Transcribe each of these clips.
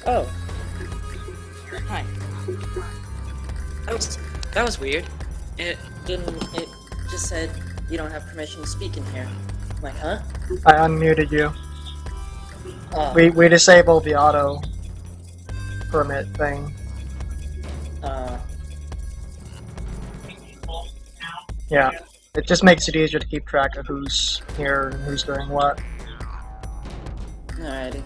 Oh. Hi. That was weird. It just said you don't have permission to speak in here. I'm like, huh? I unmuted you. Oh. We disabled the auto permit thing. Yeah. It just makes it easier to keep track of who's here and who's doing what. Alrighty.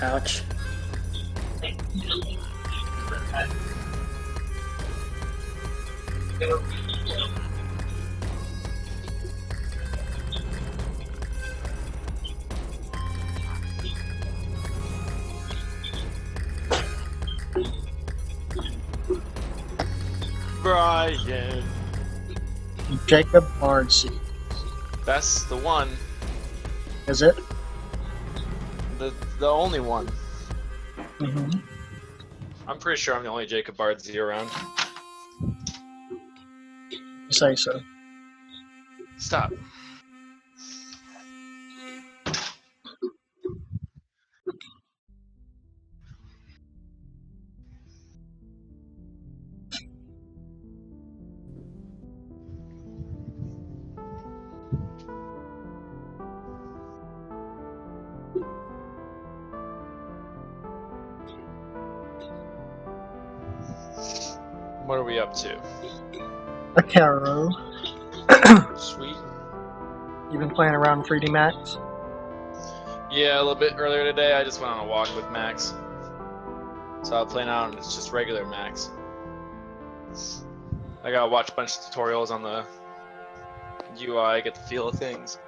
Ouch. Brian. Jacob Ardsey. That's the one. Is it? The only one. Mm-hmm. I'm pretty sure I'm the only Jacob Bardsey around. You say so. Stop. What are we up to? A Caro. Sweet. You've been playing around 3D Max? Yeah, a little bit earlier today, I just went on a walk with Max. So I'll play now, and it's just regular Max. I gotta watch a bunch of tutorials on the UI, get the feel of things.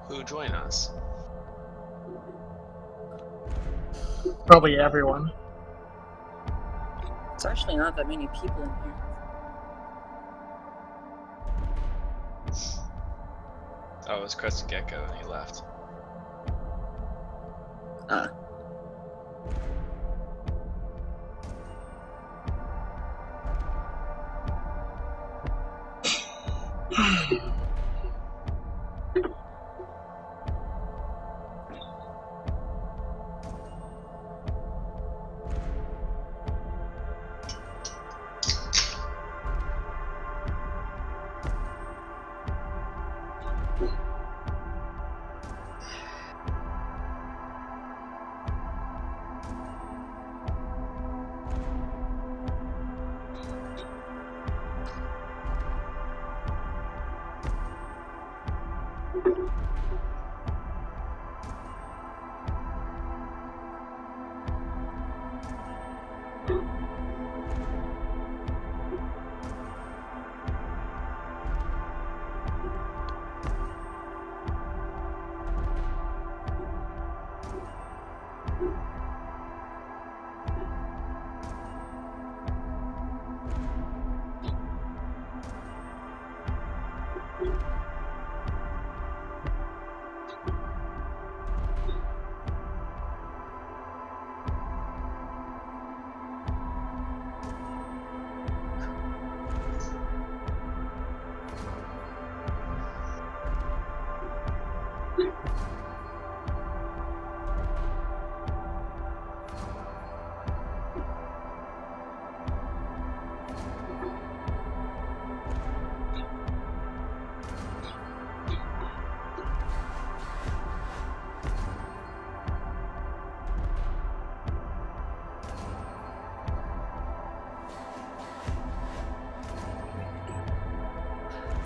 Who join us? Probably everyone. It's actually not that many people in here. Oh, it was Crested Gecko, and he left.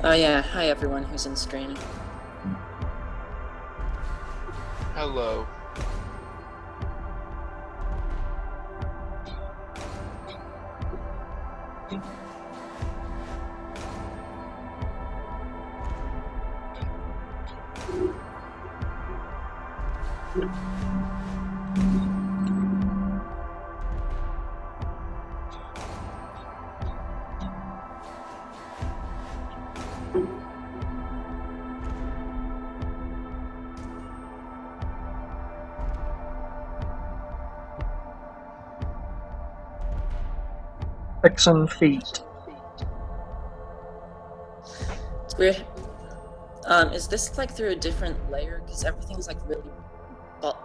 Oh yeah, hi everyone who's in stream. Hello. Fixin' feet. It's weird. Is this like through a different layer? Because everything's like really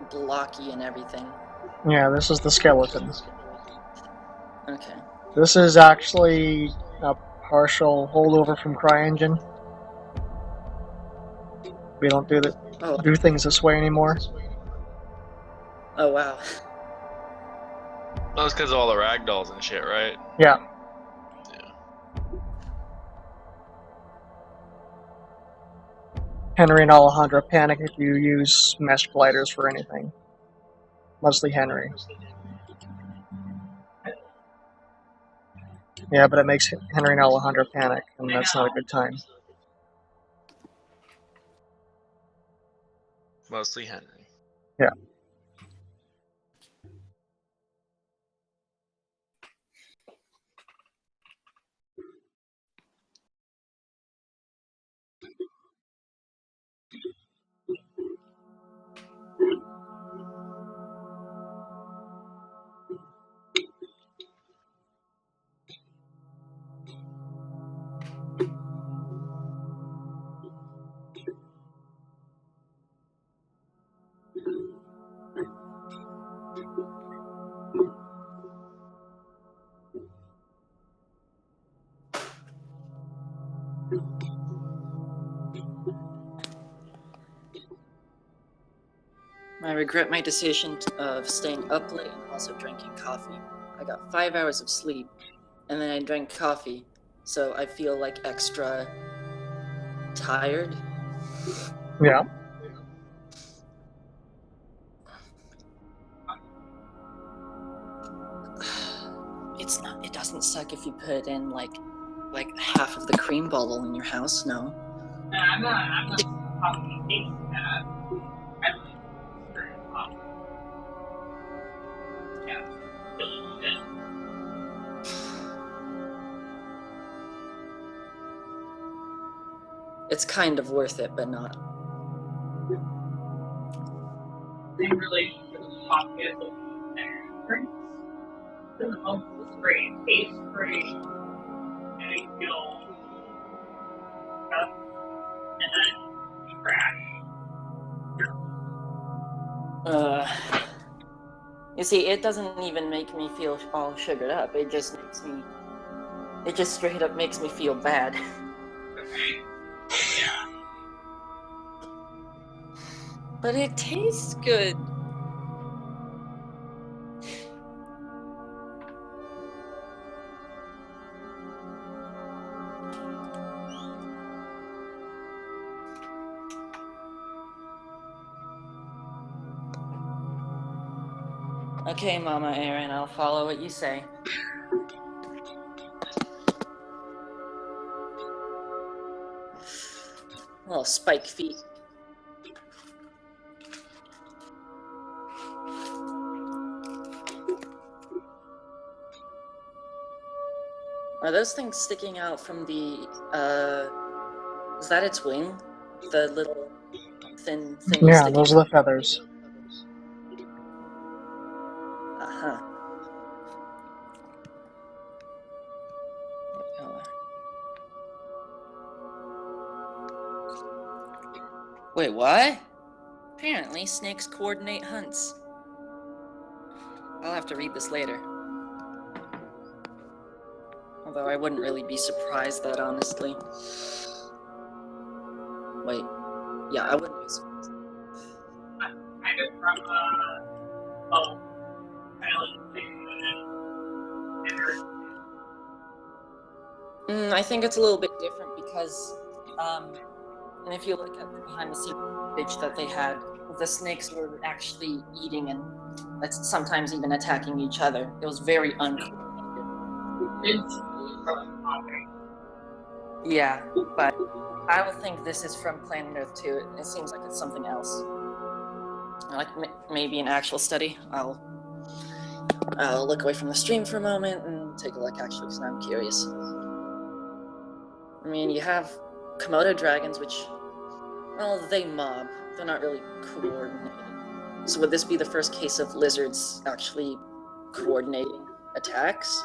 blocky and everything. Yeah, this is the skeleton. Okay. This is actually a partial holdover from CryEngine. We don't Oh. do things this way anymore. Oh wow. That's because of all the ragdolls and shit, right? Yeah. Yeah. Henry and Alejandra panic if you use mesh gliders for anything. Mostly Henry. Yeah, but it makes Henry and Alejandra panic, and that's not a good time. Mostly Henry. Yeah. I regret my decision of staying up late and also drinking coffee. I got 5 hours of sleep, and then I drank coffee, so I feel like extra tired. Yeah. It's not. It doesn't suck if you put in like half of the cream bottle in your house. No. No, I'm not coffee taste that. I like straight coffee. Yeah, delicious. It's kind of worth it, but not. In relation to the coffee as a energy drink, the most great, tastes great, and I feel stuff, and then trash. You see, it doesn't even make me feel all sugared up. It just straight up makes me feel bad. Okay. Yeah. But it tastes good. Okay, Mama Aaron, I'll follow what you say. Little spike feet. Are those things sticking out from the, is that its wing? The little thin thing Yeah, sticking those are the feathers. Uh-huh. Wait, what? Apparently, snakes coordinate hunts. I'll have to read this later. Although I wouldn't really be surprised that, honestly. Wait. Yeah, I wouldn't be surprised. Kind of from island thing and I think it's a little bit different because And if you look at the behind-the-scenes footage that they had, the snakes were actually eating and sometimes even attacking each other. It was very uncoordinated. It's really popping. Yeah, but I don't think this is from Planet Earth 2. It seems like it's something else. Like maybe an actual study. I'll look away from the stream for a moment and take a look, actually, because I'm curious. I mean, you have Komodo dragons, which, well, they mob. They're not really coordinated. So would this be the first case of lizards actually coordinating attacks?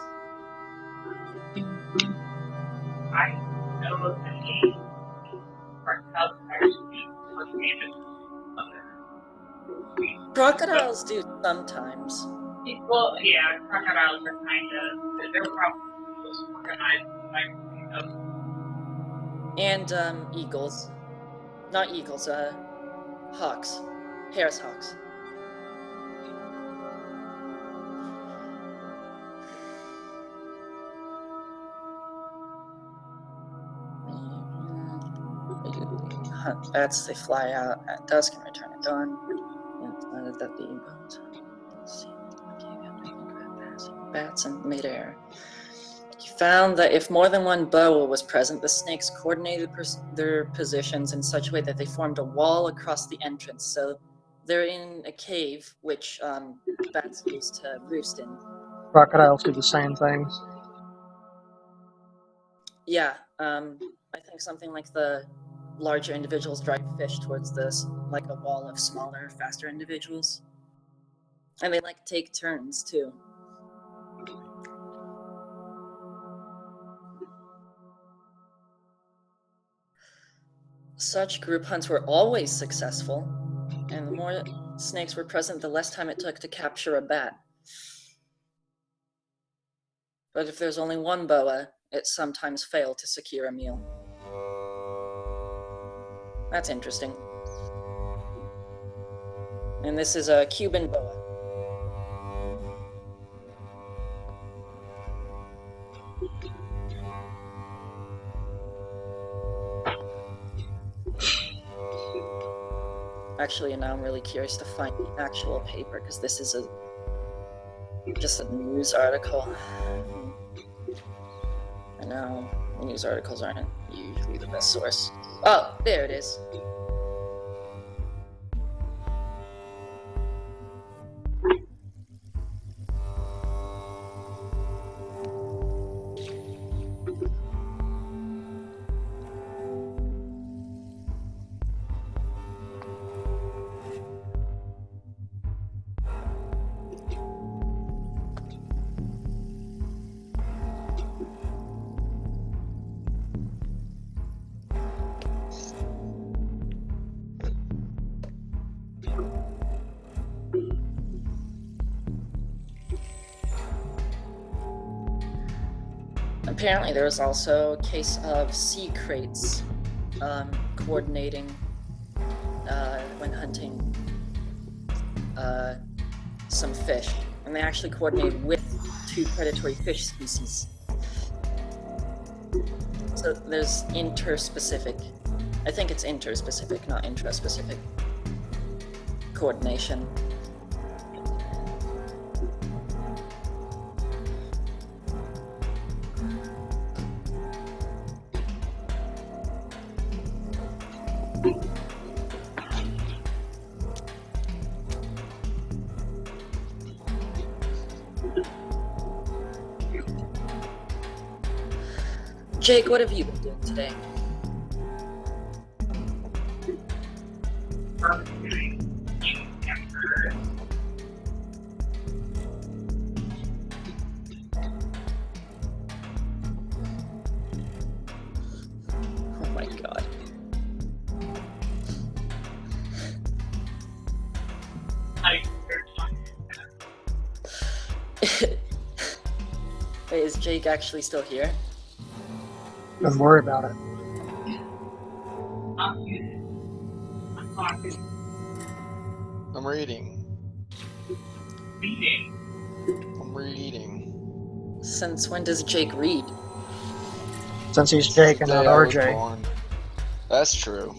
I know of any reptiles actually coordinated other. Crocodiles do sometimes. Well, yeah, crocodiles are kind of, they're probably the most organized I can think of. And eagles. Not eagles, hawks. Harris hawks. Hunt bats, they fly out at dusk and return at dawn. And that the bones. Bats in midair. You found that if more than one boa was present, the snakes coordinated their positions in such a way that they formed a wall across the entrance. So they're in a cave, which bats used to roost in. Crocodiles do the same thing. Yeah, I think something like the larger individuals drive fish towards this, like a wall of smaller, faster individuals. And they like take turns too. Such group hunts were always successful, and the more snakes were present, the less time it took to capture a bat. But if there's only one boa, it sometimes failed to secure a meal. That's interesting. And this is a Cuban boa. Actually, now I'm really curious to find the actual paper, because this is just a news article. I know news articles aren't usually the best source. Oh, there it is. Apparently there was also a case of sea crates coordinating when hunting some fish. And they actually coordinated with 2 predatory fish species. So there's interspecific. I think it's interspecific, not intraspecific coordination. Jake, what have you been doing today? Oh my god. Wait, is Jake actually still here? Don't worry about it. I'm reading. Reading. I'm reading. Since when does Jake read? Since he's Jake and The not day I was RJ. born. That's true.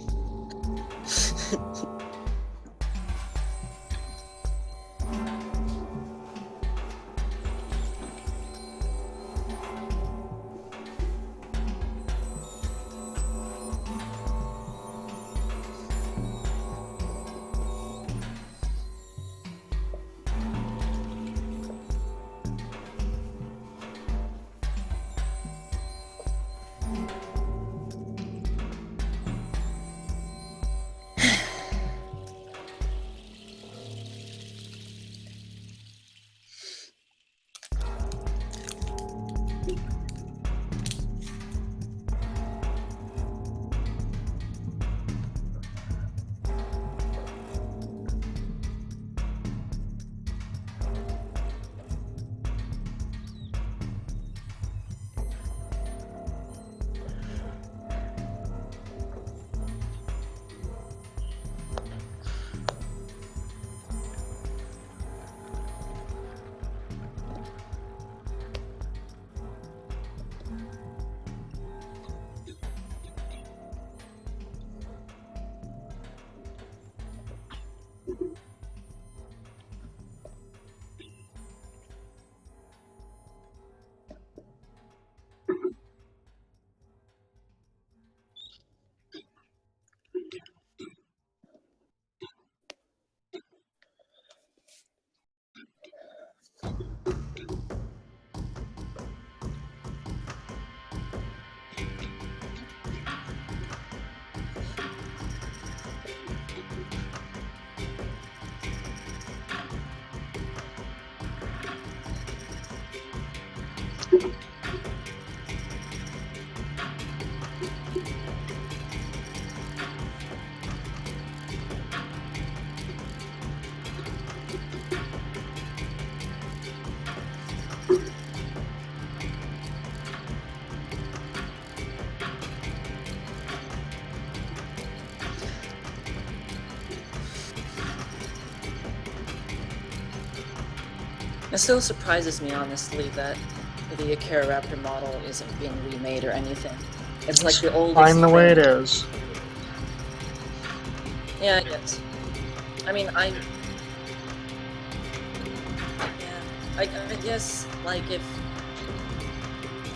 It still surprises me, honestly, that the Akira Raptor model isn't being remade or anything. It's like the oldest. Fine the way it thing. is. Yeah, I guess. I mean, I guess, like, if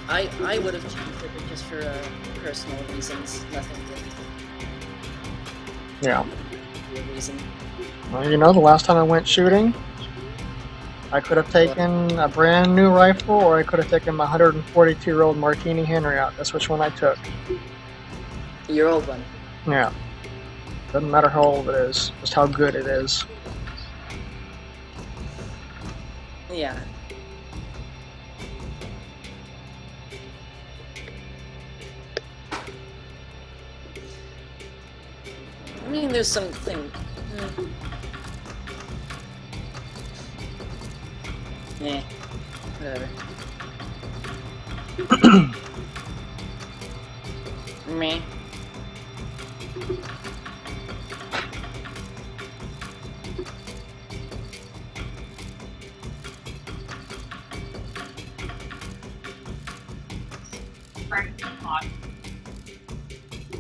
I would have changed it just for personal reasons, nothing Yeah. for a reason. Well, you know, the last time I went shooting, I could have taken a brand new rifle, or I could have taken my 142-year-old Martini Henry out. That's which one I took. Your old one. Yeah. Doesn't matter how old it is, just how good it is. Yeah. I mean, there's something. Eh. Whatever. Me.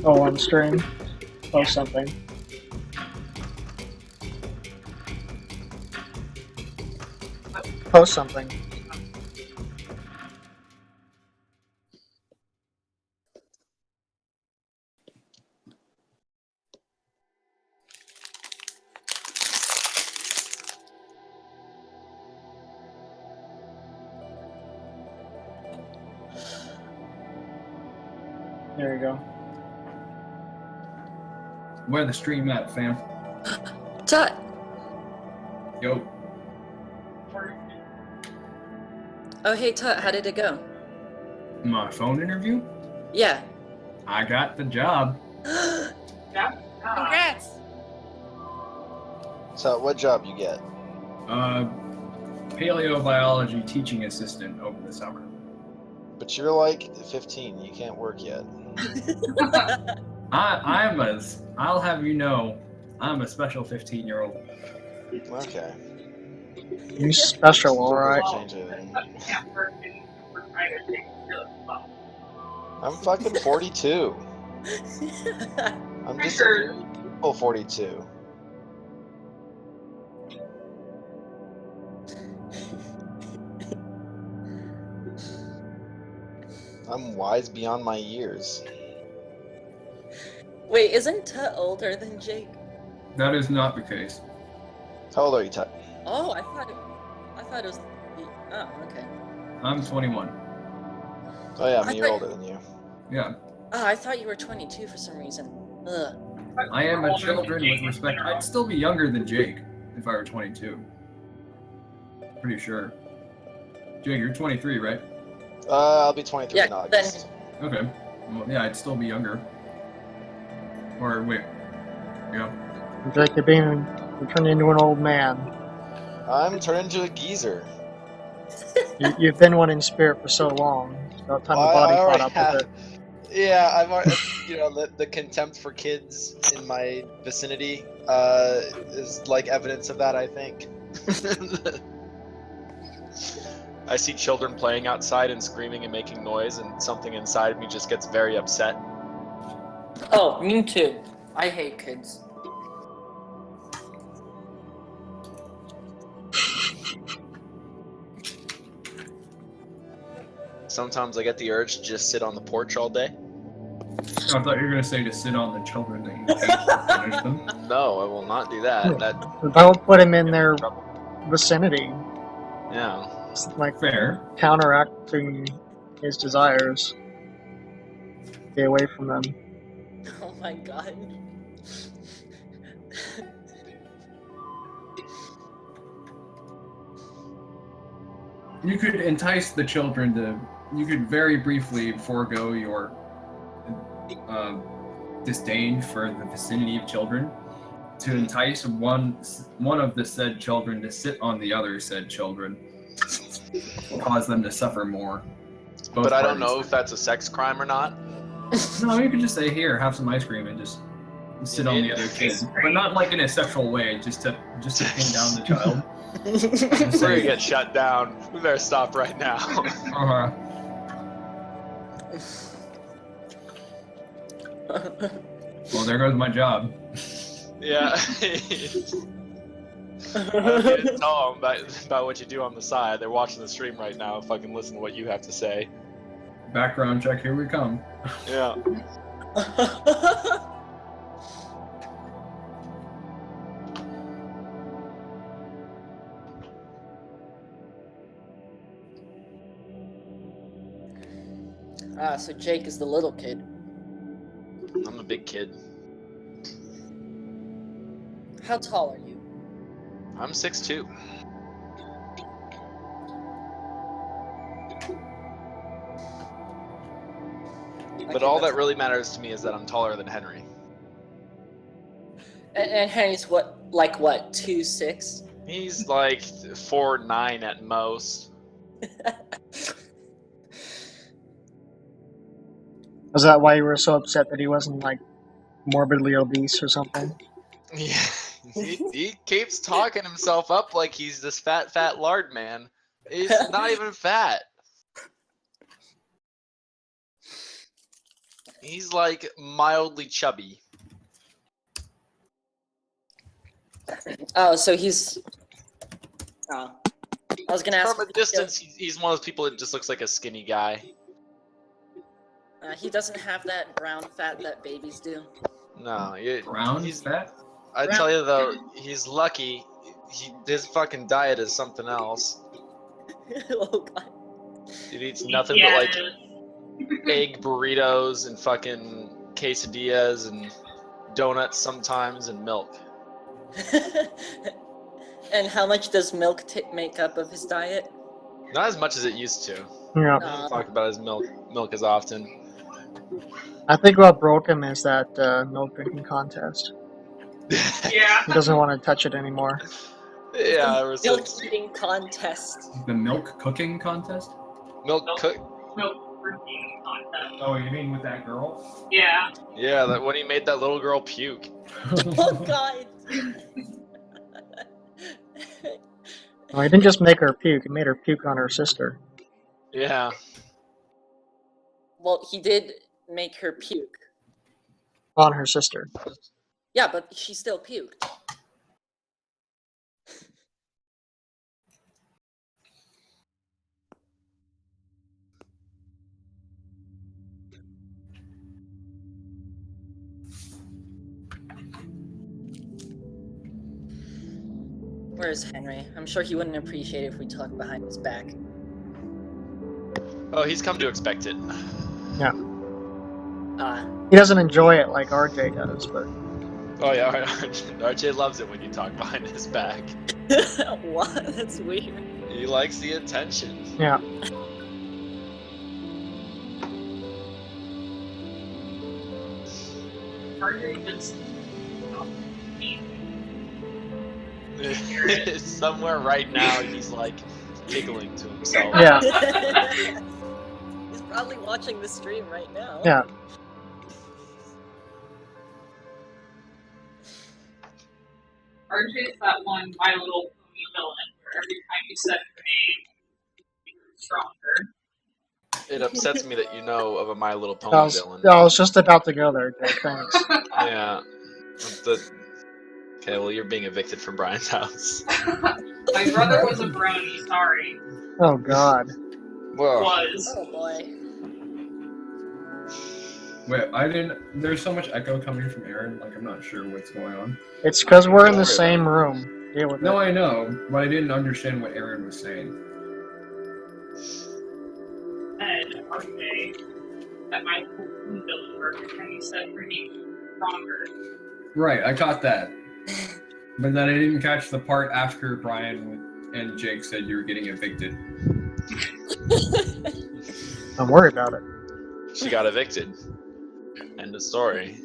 Oh, on stream? Post something. Post something. There you go. Where the stream at, fam? Tut! Yo. Oh, hey, Tut, how did it go? My phone interview? Yeah. I got the job. Congrats! So, what job you get? Paleobiology teaching assistant over the summer. But you're like 15. You can't work yet. I'll have you know, I'm a special 15-year-old. Okay. You special, alright. Change anything. I'm fucking 42. I'm just Sure. a very beautiful 42. I'm wise beyond my years. Wait, isn't Tut older than Jake? That is not the case. How old are you, Tut? Oh, I thought it was. Oh, okay. I'm 21. Oh yeah, I you're thought- older than you. Yeah. Oh, I thought you were 22 for some reason. Ugh. I am a children with respect. I'd still be younger than Jake if I were 22. Pretty sure. Jake, you're 23, right? I'll be 23 in Yeah, August. Okay. Well, yeah, I'd still be younger. Or wait. Yeah. Jake, you're turning into an old man. I'm turned into a geezer. You've been one in spirit for so long. It's about time the body I caught already up have. with it. Yeah, I've already, the contempt for kids in my vicinity is like evidence of that, I think. I see children playing outside and screaming and making noise, and something inside of me just gets very upset. Oh, me too. I hate kids. Sometimes I get the urge to just sit on the porch all day. I thought you were gonna say to sit on the children that you hate and punish them. No, I will not do that. That Don't put him in their trouble. vicinity. Yeah. It's like Fair. counteracting his desires. Stay away from them. Oh my god. You could entice the children to. You could very briefly forego your disdain for the vicinity of children to entice one of the said children to sit on the other said children, cause them to suffer more. Both But I don't parties. know if that's a sex crime or not. No, you could just say, "Here, have some ice cream," and just sit on the other kid, but not like in a sexual way, just to pin down the child. Just We're gonna say, get shut down. We better stop right now. uh-huh. Well, there goes my job. Yeah. I don't need to tell them about what you do on the side. They're watching the stream right now. Fucking listen to what you have to say. Background check, here we come. Yeah. So Jake is the little kid. I'm a big kid. How tall are you? I'm 6'2". But Okay, all that that's- really matters to me is that I'm taller than Henry. And Henry's what, 2'6"? He's like 4'9" at most. Was that why you were so upset that he wasn't like morbidly obese or something? Yeah. He keeps talking himself up like he's this fat lard man. He's not even fat. He's like mildly chubby. Oh, so he's. Oh. I was gonna ask. From a distance, he's one of those people that just looks like a skinny guy. He doesn't have that brown fat that babies do. No, Brown he's fat? I tell you though, he's lucky. His fucking diet is something else. Oh god. He eats nothing Yeah, but like it is. egg burritos and fucking quesadillas and donuts sometimes and milk. And how much does milk make up of his diet? Not as much as it used to. Yeah. I don't talk about his milk as often. I think what broke him is that milk drinking contest. Yeah. He doesn't want to touch it anymore. Yeah, ever Milk since eating contest. The milk cooking contest? milk cook. Milk drinking contest. Oh, you mean with that girl? Yeah. Yeah, that when he made that little girl puke. Oh god. Well, he didn't just make her puke; he made her puke on her sister. Yeah. Well, he did make her puke. On her sister. Yeah, but she still puked. Where's Henry? I'm sure he wouldn't appreciate it if we talked behind his back. Oh, he's come to expect it. Yeah. Ah. He doesn't enjoy it like RJ does, but Oh yeah, RJ loves it when you talk behind his back. What? That's weird. He likes the attention. yeah. RJ just Somewhere right now, he's like giggling to himself. Yeah. He's probably watching the stream right now. Yeah. RJ is that one My Little Pony villain where every time you said her name, you grew stronger. It upsets me that you know of a My Little Pony villain. I was just about to go there, Jake. Thanks. Yeah. Okay, well, you're being evicted from Brian's house. My brother was a brony, sorry. Oh God. Whoa. Was. Oh boy. Wait, I didn't. There's so much echo coming from Aaron. Like I'm not sure what's going on. It's because we're in Don't the worry same about room. Deal with No, it. I know, but I didn't understand what Aaron was saying. And RJ, that My Little Pony villain where every time you said her name, you grew stronger. Right, I caught that, but then I didn't catch the part after Brian and Jake said you were getting evicted. Don't worry about it. She got evicted. End of story.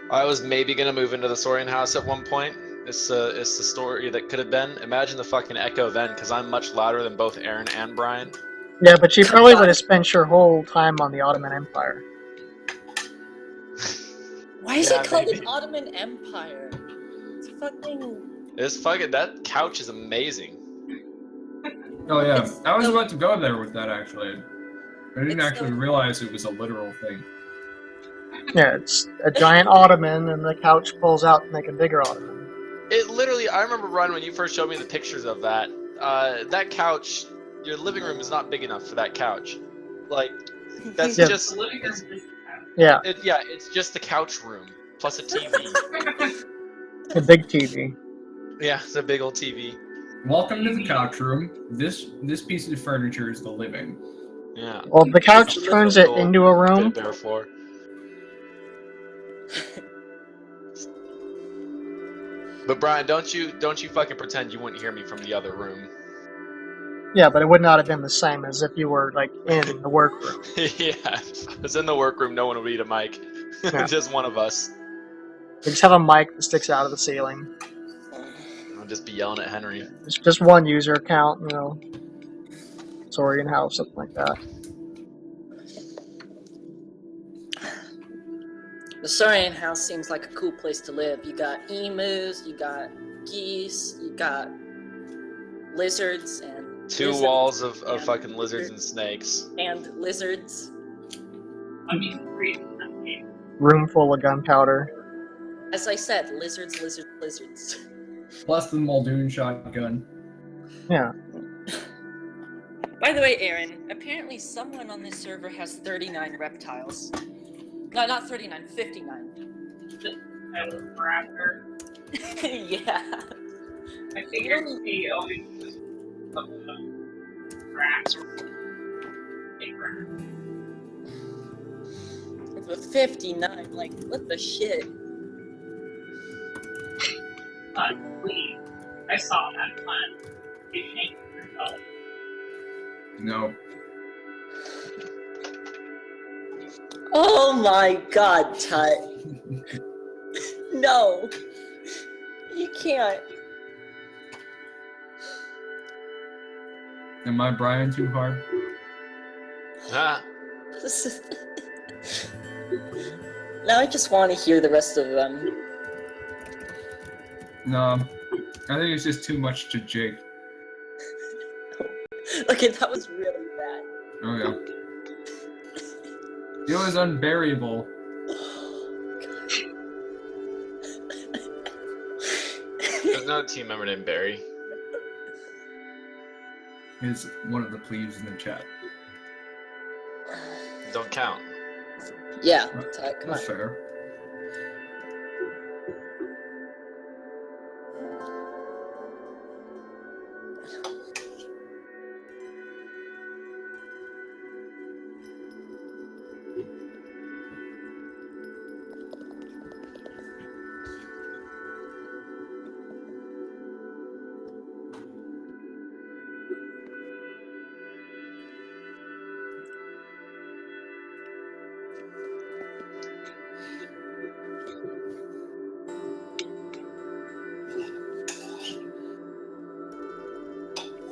I was maybe gonna move into the Saurian house at one point. It's the story that could have been. Imagine the fucking echo then, because I'm much louder than both Aaron and Brian. Yeah, but you probably would have spent your whole time on the Ottoman Empire. Why is Yeah, it called maybe. an Ottoman Empire? It's fucking. That couch is amazing. Oh yeah, It's I was so- about to go there with that actually. I didn't It's actually so- realize it was a literal thing. Yeah, it's a giant ottoman, and the couch pulls out to make a bigger ottoman. It literally, I remember, Ron, when you first showed me the pictures of that, that couch, your living room is not big enough for that couch. Like, that's Yeah. just, The living room it's, is Yeah, it's just the couch room, plus a TV. a big TV. Yeah, it's a big old TV. Welcome to the couch room. This piece of furniture is the living. Yeah. Well, the couch turns it into a Bit room. of bare floor. But Brian, don't you fucking pretend you wouldn't hear me from the other room. Yeah, but it would not have been the same as if you were, like, in the workroom. Yeah, if I was in the workroom, no one would eat a mic. Yeah. Just one of us. You just have a mic that sticks out of the ceiling. I'll just be yelling at Henry. It's just one user account, you know. Saurian house, something like that. The Saurian house seems like a cool place to live. You got emus, you got geese, you got lizards and Two lizards walls of and fucking lizards and snakes. and lizards. I mean, great. Room full of gunpowder. As I said, lizards, lizards, lizards. Plus the Muldoon shotgun. Yeah. By the way, Aaron, apparently someone on this server has 39 reptiles. No, not 39, 59. I was after. Yeah. I figured he always just put the grass or paper. With 59, like, what the shit? Please. I saw that plan. You changed yourself. No. Oh my god, Tut. No. You can't. Am I Brian too hard? Ah, This is... Now I just want to hear the rest of them. No. I think it's just too much to Jake. Okay, that was really bad. Oh yeah. It was unbearable. There's no team member named Barry. Is one of the plebes in the chat. Don't count. Yeah, Right. come on. That's fair.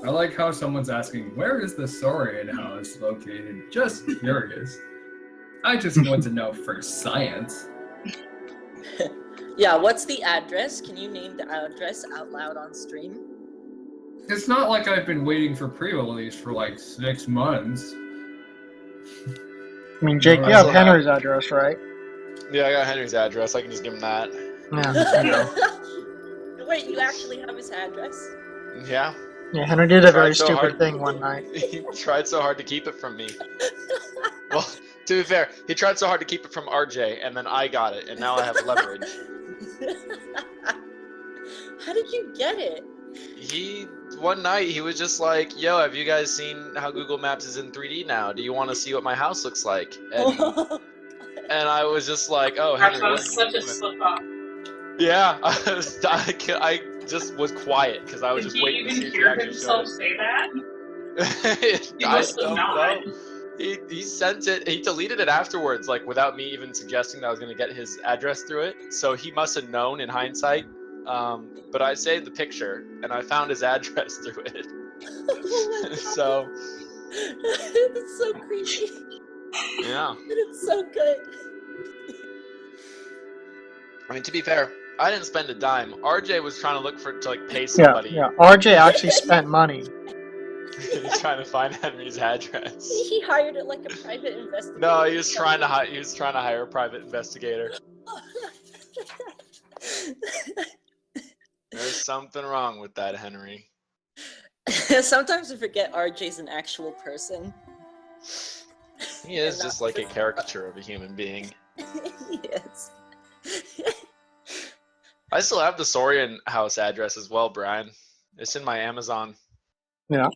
I like how someone's asking, where is the Saurian house located? Just curious. I just want to know for science. Yeah, what's the address? Can you name the address out loud on stream? It's not like I've been waiting for pre-release for like 6 months. I mean, Jake, you have Henry's address, right? Yeah, I got Henry's address. I can just give him that. Yeah. There you go. Wait, you actually have his address? Yeah. Yeah, Henry did a very Tried so stupid hard. thing one night. He tried so hard to keep it from me. Well, to be fair, he tried so hard to keep it from RJ, and then I got it, and now I have leverage. How did you get it? One night, he was just like, yo, have you guys seen how Google Maps is in 3D now? Do you want to see what my house looks like? And I was just like, oh, That Henry, what was are you such a doing? slip up. Yeah, I just was quiet, because I was Did just he waiting to see even if he hear actually showed himself say that? it. He I must have don't not. know. He sent it. He deleted it afterwards, like without me even suggesting that I was going to get his address through it. So he must have known in hindsight. But I saved the picture and I found his address through it. Oh my God. So It's so creepy. yeah. But it's so good. I mean, to be fair, I didn't spend a dime. RJ was trying to look to like pay Yeah, somebody. yeah. RJ actually spent money. He's trying to find Henry's address. He hired it like a private investigator. No, he was trying to hire a private investigator. There's something wrong with that, Henry. Sometimes I forget RJ's an actual person. He is And just not like a caricature of a human being. Yes. I still have the Saurian house address as well, Brian. It's in my Amazon. Yeah.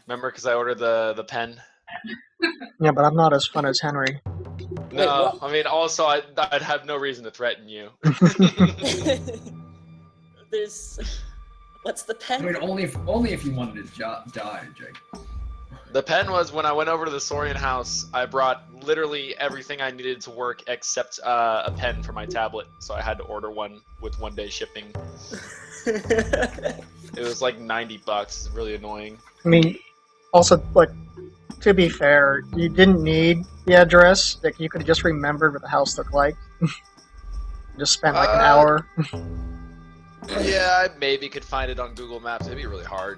Remember, because I ordered the pen? Yeah, but I'm not as fun as Henry. No, what? I mean, also, I'd have no reason to threaten you. There's... What's the I pen? mean, only if you wanted to die, Jake. The pen was when I went over to the Saurian house, I brought literally everything I needed to work except a pen for my tablet. So I had to order one with 1-day shipping. It was like $90. It's really annoying. I mean, also, like, to be fair, you didn't need the address. Like, you could have just remembered what the house looked like. Just spent like an hour. Yeah, I maybe could find it on Google Maps. It'd be really hard.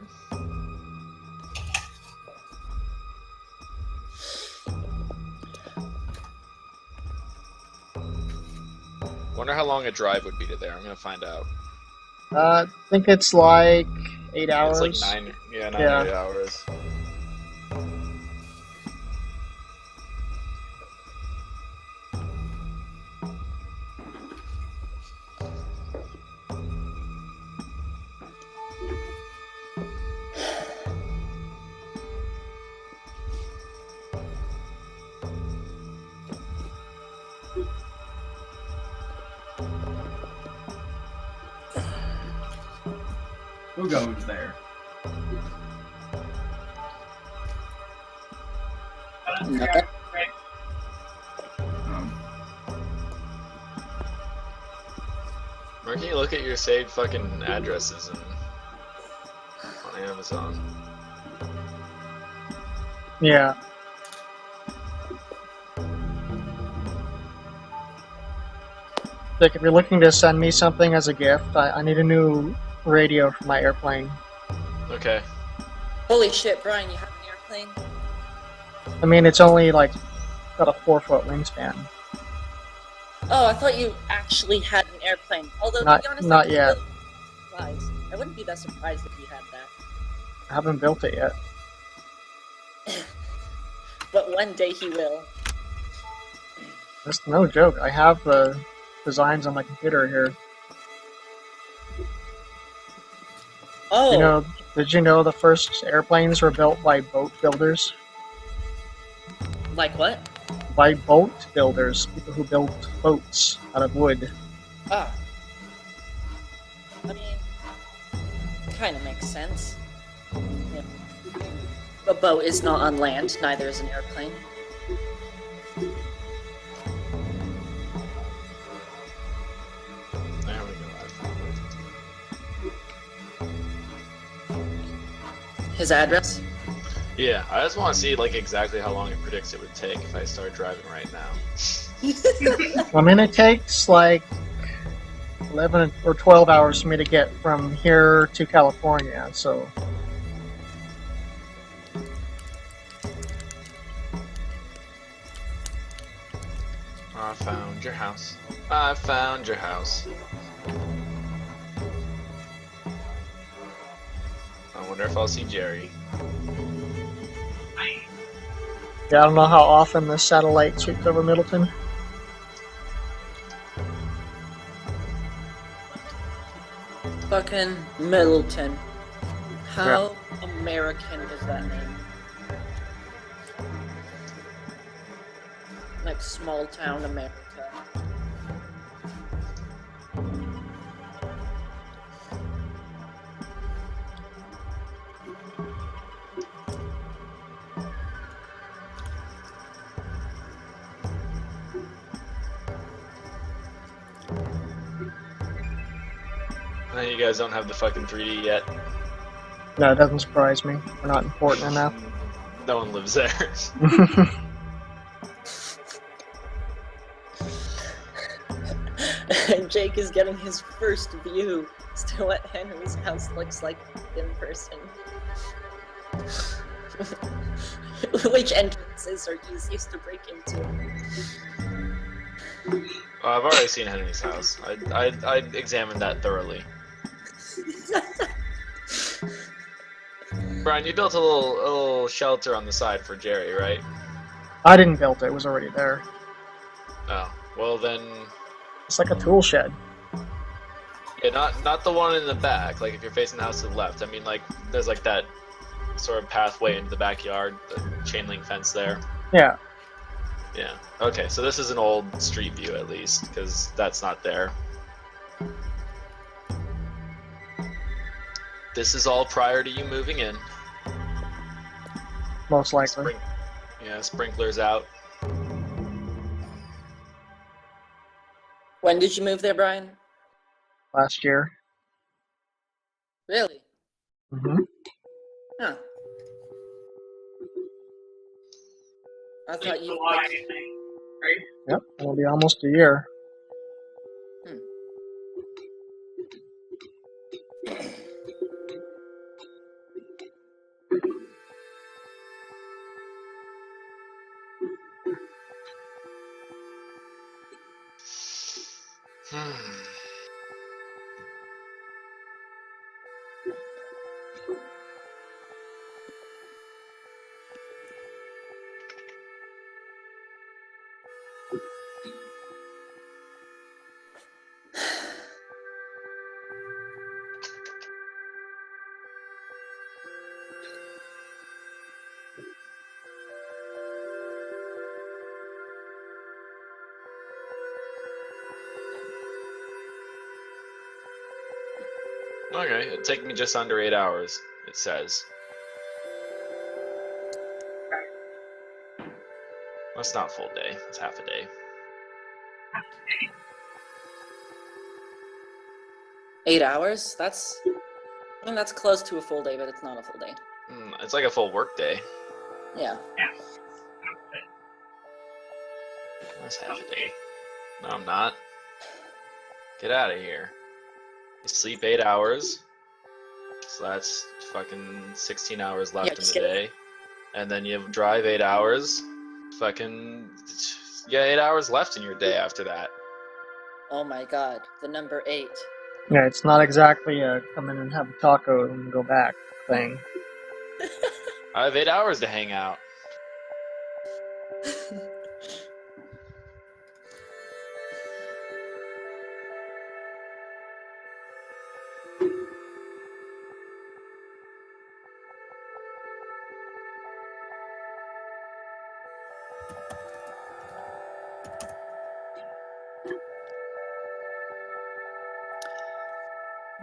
Wonder how long a drive would be to there. I'm gonna find out. I think it's like 8 hours. It's like 9 or 8 hours. Who goes there? Nothing. Where can you look at your saved fucking addresses on Amazon? Yeah. Like, if you're looking to send me something as a gift, I need a new radio for my airplane. Okay. Holy shit, Brian, you have an airplane? I mean, it's only like got a 4-foot wingspan. Oh, I thought you actually had an airplane. Although, Not- to be honest, not I'd be yet. really surprised. I wouldn't be that surprised if you had that. I haven't built it yet. But one day he will. That's no joke. I have the designs on my computer here. Oh, You know, did you know the first airplanes were built by boat builders? like what? By boat builders, people who built boats out of wood. Ah. I mean, kind of makes sense. Yeah. A boat is not on land, neither is an airplane. There we go. I found it. His address? Yeah, I just want to see like exactly how long it predicts it would take if I start driving right now. I mean, it takes like 11 or 12 hours for me to get from here to California, so I found your house. I found your house. I wonder if I'll see Jerry. yeah, I don't know how often this satellite sweeps over Middleton. Fucking Middleton. How American is that name? Like small town America. I know you guys don't have the fucking 3D yet. No, it doesn't surprise me. We're not important enough. No one lives there. Jake is getting his first view as to what Henry's house looks like in person. Which entrances are easiest to break into? I've already seen Henry's house. I examined that thoroughly. Brian, you built a little shelter on the side for Jerry, right? I didn't build it, it was already there. Oh, well then, It's like a tool shed. yeah, not the one in the back. Like if you're facing the house to the left, I mean like there's like that sort of pathway into the backyard, the chain link fence there. Yeah. Yeah. Okay, so this is an old street view at least, because that's not there. This is all prior to you moving in. Most likely. Yeah, sprinklers out. When did you move there, Brian? Last year. Really? Mm-hmm. Huh. I Like thought you July, like, I think, right? Yep, it'll be almost a year. Okay, it'll take me just under 8 hours, it says. That's not full day, it's half a day. 8 hours? I mean, that's close to a full day, but it's not a full day. It's like a full work day. Yeah. That's half a day. No, I'm not. Get out of here. You sleep 8 hours. So that's fucking 16 hours left Yeah, in just the get- day. And then you drive 8 hours. Fucking, yeah, 8 hours left in your day after that. Oh my god, the number 8. Yeah, it's not exactly a come in and have a taco and go back thing. I have 8 hours to hang out.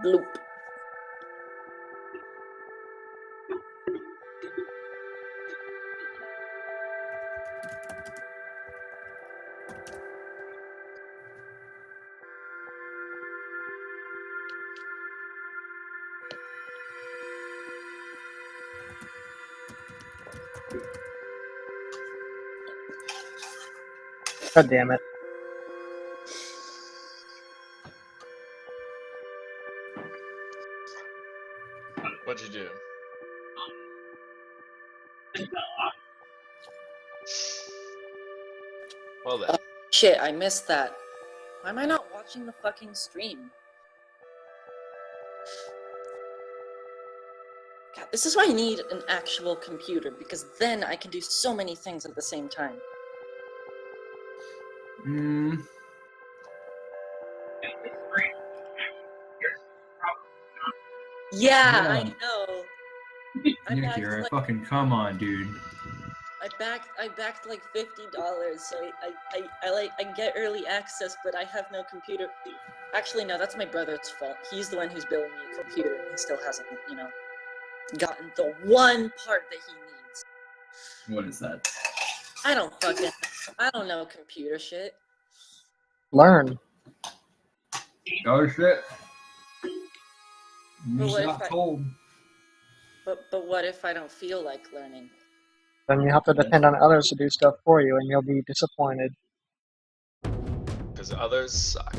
Bloop. God damn it. What'd you do? Well then. Shit, I missed that. Why am I not watching the fucking stream? God, this is why I need an actual computer, because then I can do so many things at the same time. Mm, Yeah, Yeah. I know. I Nick backed here, like fucking come on, dude. I backed like $50, so I get early access, but I have no computer. Actually, no, that's my brother's fault. He's the one who's building me a computer, and he still hasn't, gotten the one part that he needs. What is that? I don't know computer shit. Learn. Oh shit. But You what if got I- told. But what if I don't feel like learning? Then you have to depend on others to do stuff for you, and you'll be disappointed. Because others suck.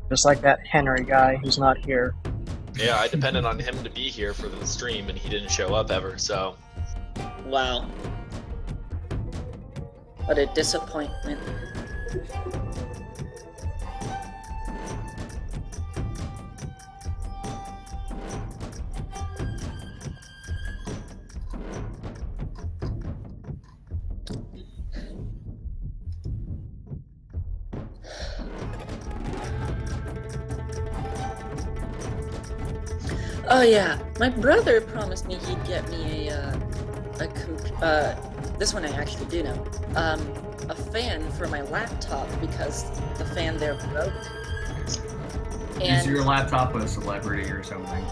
Just like that Henry guy who's not here. Yeah, I depended on him to be here for the stream, and he didn't show up ever, so. Wow. What a disappointment. Oh yeah, my brother promised me he'd get me this one I actually do know, a fan for my laptop because the fan there broke. Is And your laptop a celebrity or something?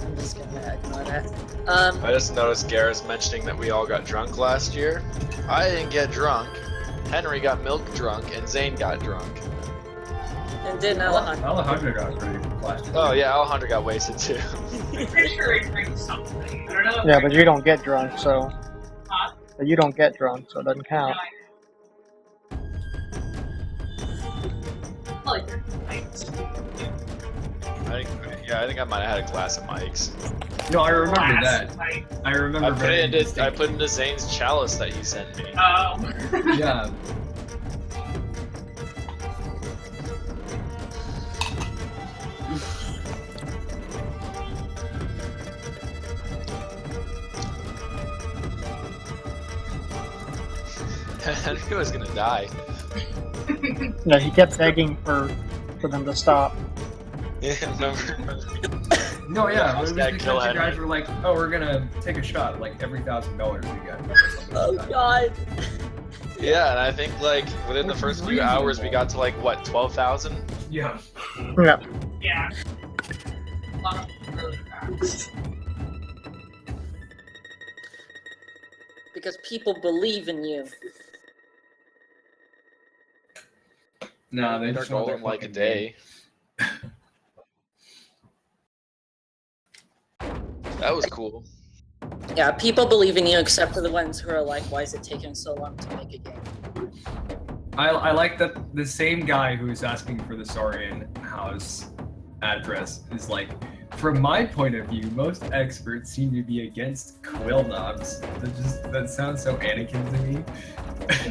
I'm just gonna ignore that. I just noticed Garrus mentioning that we all got drunk last year. I didn't get drunk. Henry got milk drunk, and Zane got drunk. And didn't Alejandro. Alejandro got pretty plastic. Oh yeah, Alejandro got wasted too. I'm pretty sure I drank something. I don't know. Yeah, but you don't get drunk, so. Huh? But you don't get drunk, so it doesn't count. Like, I think I might have had a glass of Mike's. No, I remember that. Like, I remember I put very it into distinctly. Zane's chalice that he sent me. Yeah. Henry was gonna die. No, he kept begging for them to stop. Yeah, remember? No, yeah, it was Hashtag because kill you Henry. guys were like, oh, we're gonna take a shot like every $1,000 we get. or something Oh like that. god. Yeah, and I think like within the Which first is few hours we reasonable. got to like what, 12,000? Yeah. Yeah. yeah. A lot of really fast. Because people believe in you. No, they Made our just want goal their in like a fucking day. That was cool. Yeah, people believe in you except for the ones who are like, why is it taking so long to make a game? I like that the same guy who's asking for the Saurian house address is like, from my point of view, most experts seem to be against quill knobs. That sounds so Anakin to me.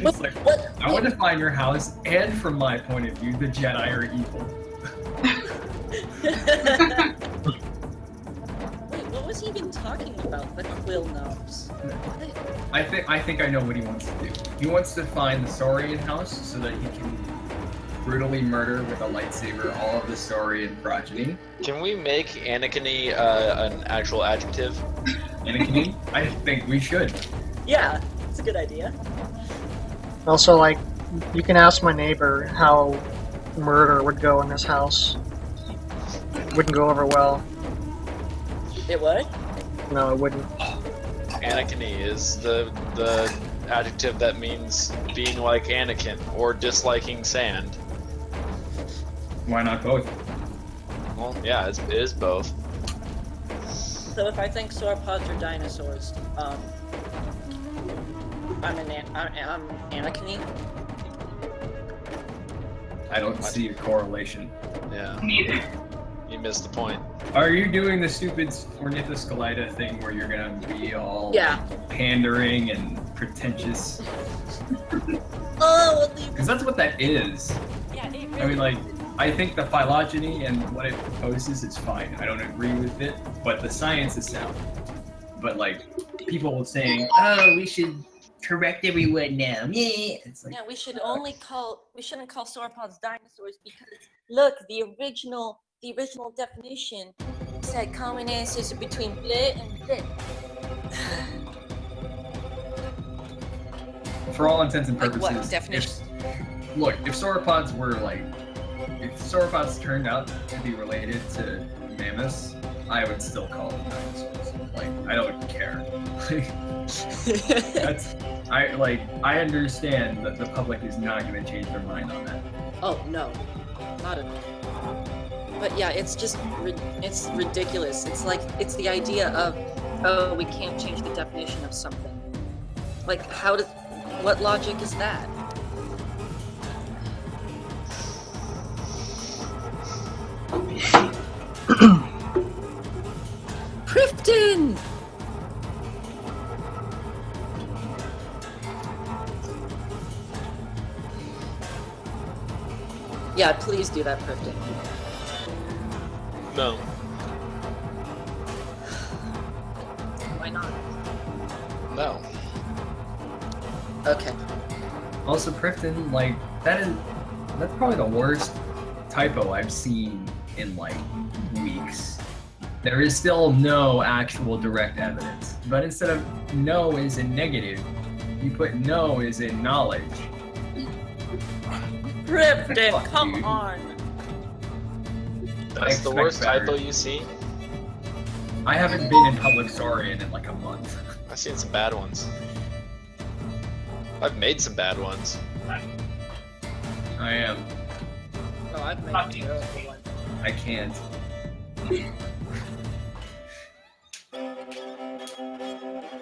It's like, I want to find your house, and from my point of view, the Jedi are evil. Wait, what was he even talking about? The quill knobs. I think I know what he wants to do. He wants to find the Saurian house so that he can brutally murder with a lightsaber all of the Saurian progeny. Can we make Anakin an actual adjective? Anakin? I think we should. Yeah, it's a good idea. Also, like, you can ask my neighbor how murder would go in this house. Wouldn't go over well. It would? No, it wouldn't. Anakin is the adjective that means being like Anakin or disliking sand. Why not both? Well, yeah, it is both. So if I think sauropods are dinosaurs, I'm Anakin. I don't see a correlation. Yeah, Neither. you missed the point. Are you doing the stupid Ornithoscalida thing where you're gonna be all Yeah. pandering and pretentious? Oh, Because that's what that is. yeah, it really I mean, like, I think the phylogeny and what it proposes is fine. I don't agree with it, but the science is sound. But, like, people saying, oh, we should correct everyone now. Yeah. It's like, Yeah, we shouldn't call sauropods dinosaurs because look, the original definition said common ancestor between bleh and bleh. for all intents and Like purposes, what definition? if sauropods were like, if sauropods turned out to be related to mammoths, I would still call them dinosaurs. Like, I don't care. I understand that the public is not going to change their mind on that. Oh no, not at all. But yeah, it's just it's ridiculous. It's like it's the idea of, oh, we can't change the definition of something. Like what logic is that? Prifton! Yeah, please do that, Prifton. No. Why not? No. Okay. Also, Prifton, like, that's probably the worst typo I've seen in, like, weeks. There is still no actual direct evidence. But instead of no is in negative, you put no is in knowledge. Prifton, Fuck come you. on. That's the expect worst better. typo you see. I haven't been in public Saurian in like a month. I've seen some bad ones. I've made some bad ones. I am. No, I've made a terrible one. I can't.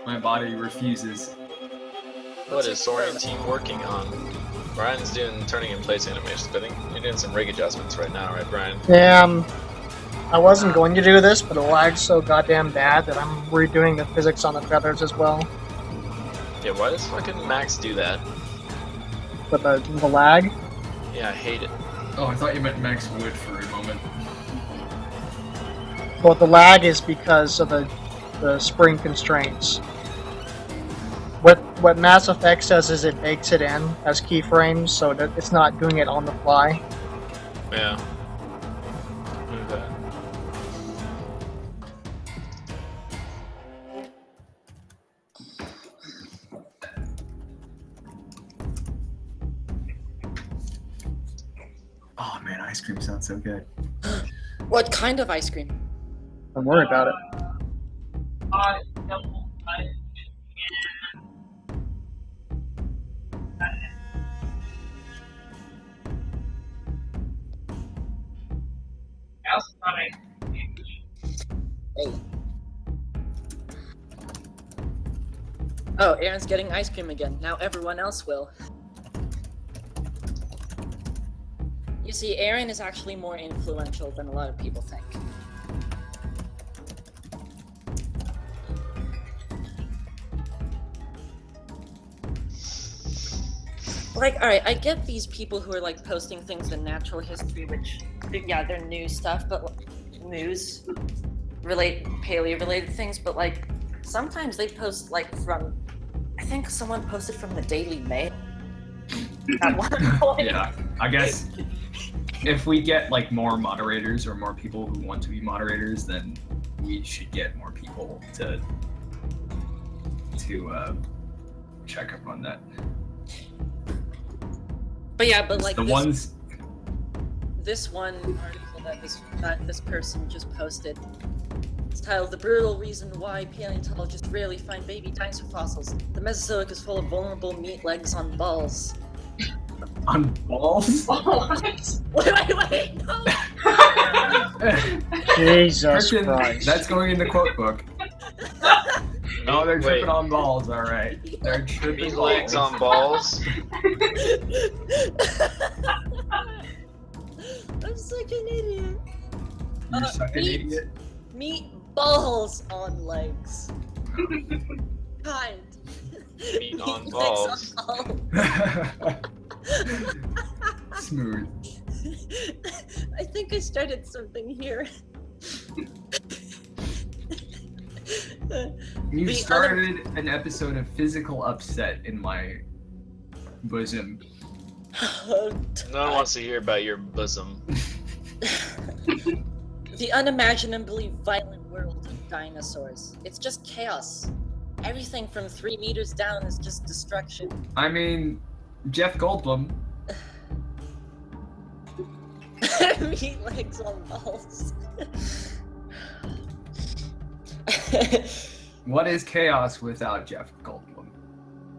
My body refuses. What is Saurian team working on? Brian's doing turning in place animations, but I think you're doing some rig adjustments right now, right, Brian? Yeah, I wasn't going to do this, but the lag's so goddamn bad that I'm redoing the physics on the feathers as well. Yeah, why does fucking Max do that? But the lag, Yeah, I hate it. Oh, I thought you meant Max Wood for a moment. well, the lag is because of the spring constraints. What Mass Effect says is it bakes it in as keyframes, so that it's not doing it on the fly. Yeah. Look at that. Oh man, ice cream sounds so good. What kind of ice cream? Don't worry about it. Double cut I also thought Hey. Oh, Aaron's getting ice cream again. Now everyone else will. You see, Aaron is actually more influential than a lot of people think. Like, alright, I get these people who are like posting things in natural history, which, yeah, they're new stuff, but news paleo related things, but like sometimes they post like from, I think someone posted from the Daily Mail at one point. Yeah, I guess if we get like more moderators or more people who want to be moderators, then we should get more people to check up on that. But yeah, but like the ones. This one article that this person just posted, it's titled "The Brutal Reason Why Paleontologists Rarely Find Baby Dinosaur Fossils. The Mesozoic is full of vulnerable meat legs on balls." On balls? Wait, no! Jesus Frickin', Christ. that's going in the quote book. Oh, they're tripping on balls, alright. They're tripping Meat legs on balls. I'm such an idiot. You're such an idiot. Meat balls on legs. God. Meat on legs balls. on balls. Smooth. I think I started something here. You The started an episode of Physical Upset in my bosom. Oh, No one wants to hear about your bosom. The unimaginably violent world of dinosaurs. It's just chaos. Everything from 3 meters down is just destruction. I mean, Jeff Goldblum. Meat legs on balls. What is chaos without Jeff Goldblum?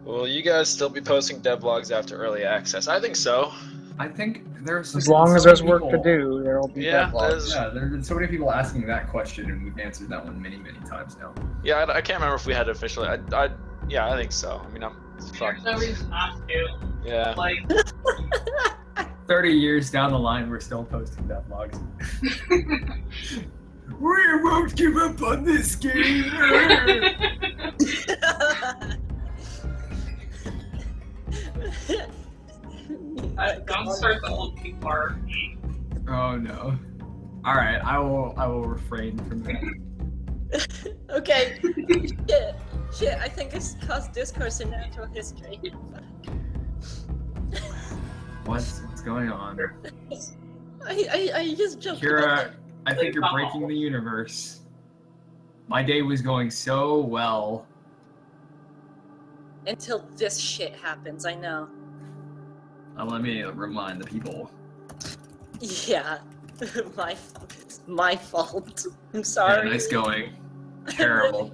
Will you guys still be posting devlogs after early access? I think so. I think there's As long as there's work to do, there'll be Yeah, deadlocks. Yeah, there have been so many people asking that question, and we've answered that one many, many times now. Yeah, I can't remember if we had officially. Yeah, I think so. I mean, There's no reason not to. Yeah. Like, 30 years down the line, we're still posting devlogs. We won't give up on this game! don't start the old people RP. Oh no. Alright, I will refrain from that. Okay. Shit, I think it's caused discourse in natural history. What's going on? I just jumped. Kira, I think you're breaking the universe. My day was going so well. Until this shit happens, I know. Let me remind the people. Yeah. It's my fault. I'm sorry. Yeah, nice going. Terrible.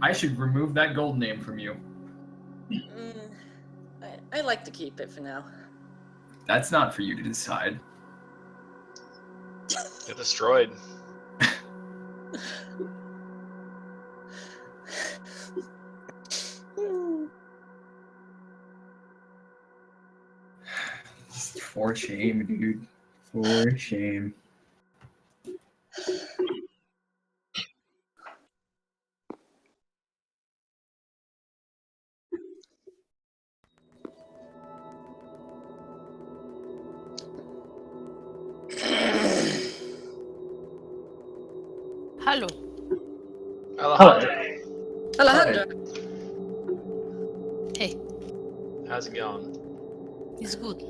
I should remove that gold name from you. I like to keep it for now. That's not for you to decide. Get destroyed. For shame, dude. For shame. Hallo. Alejandro. Hey, How's it going? it's good.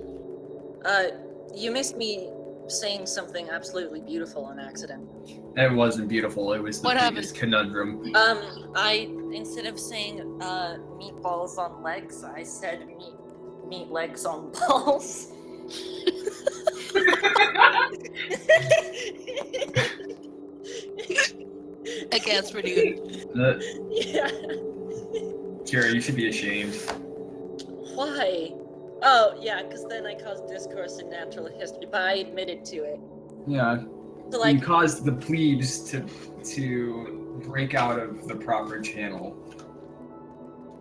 You missed me saying something absolutely beautiful on accident. It wasn't beautiful. It was the What biggest conundrum. Instead of saying meatballs on legs, I said meat legs on balls. Okay, that's pretty good. Yeah. Kira, you should be ashamed. Why? Oh, yeah, because then I caused discourse in natural history, but I admitted to it. Yeah. So, like, You caused the plebes to break out of the proper channel.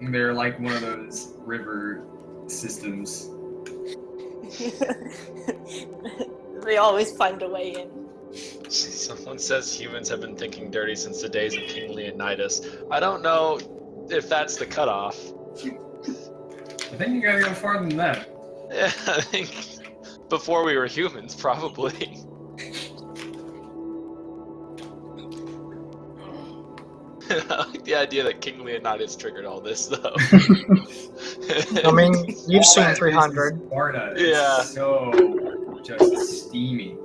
They're like one of those river systems. They always find a way in. Someone says humans have been thinking dirty since the days of King Leonidas. I don't know if that's the cutoff. I think you gotta go farther than that. Yeah, I think before we were humans, probably. I like the idea that King Leonidas triggered all this, though. I mean, you've seen Sparta is 300. Sparta is Yeah. so just steamy.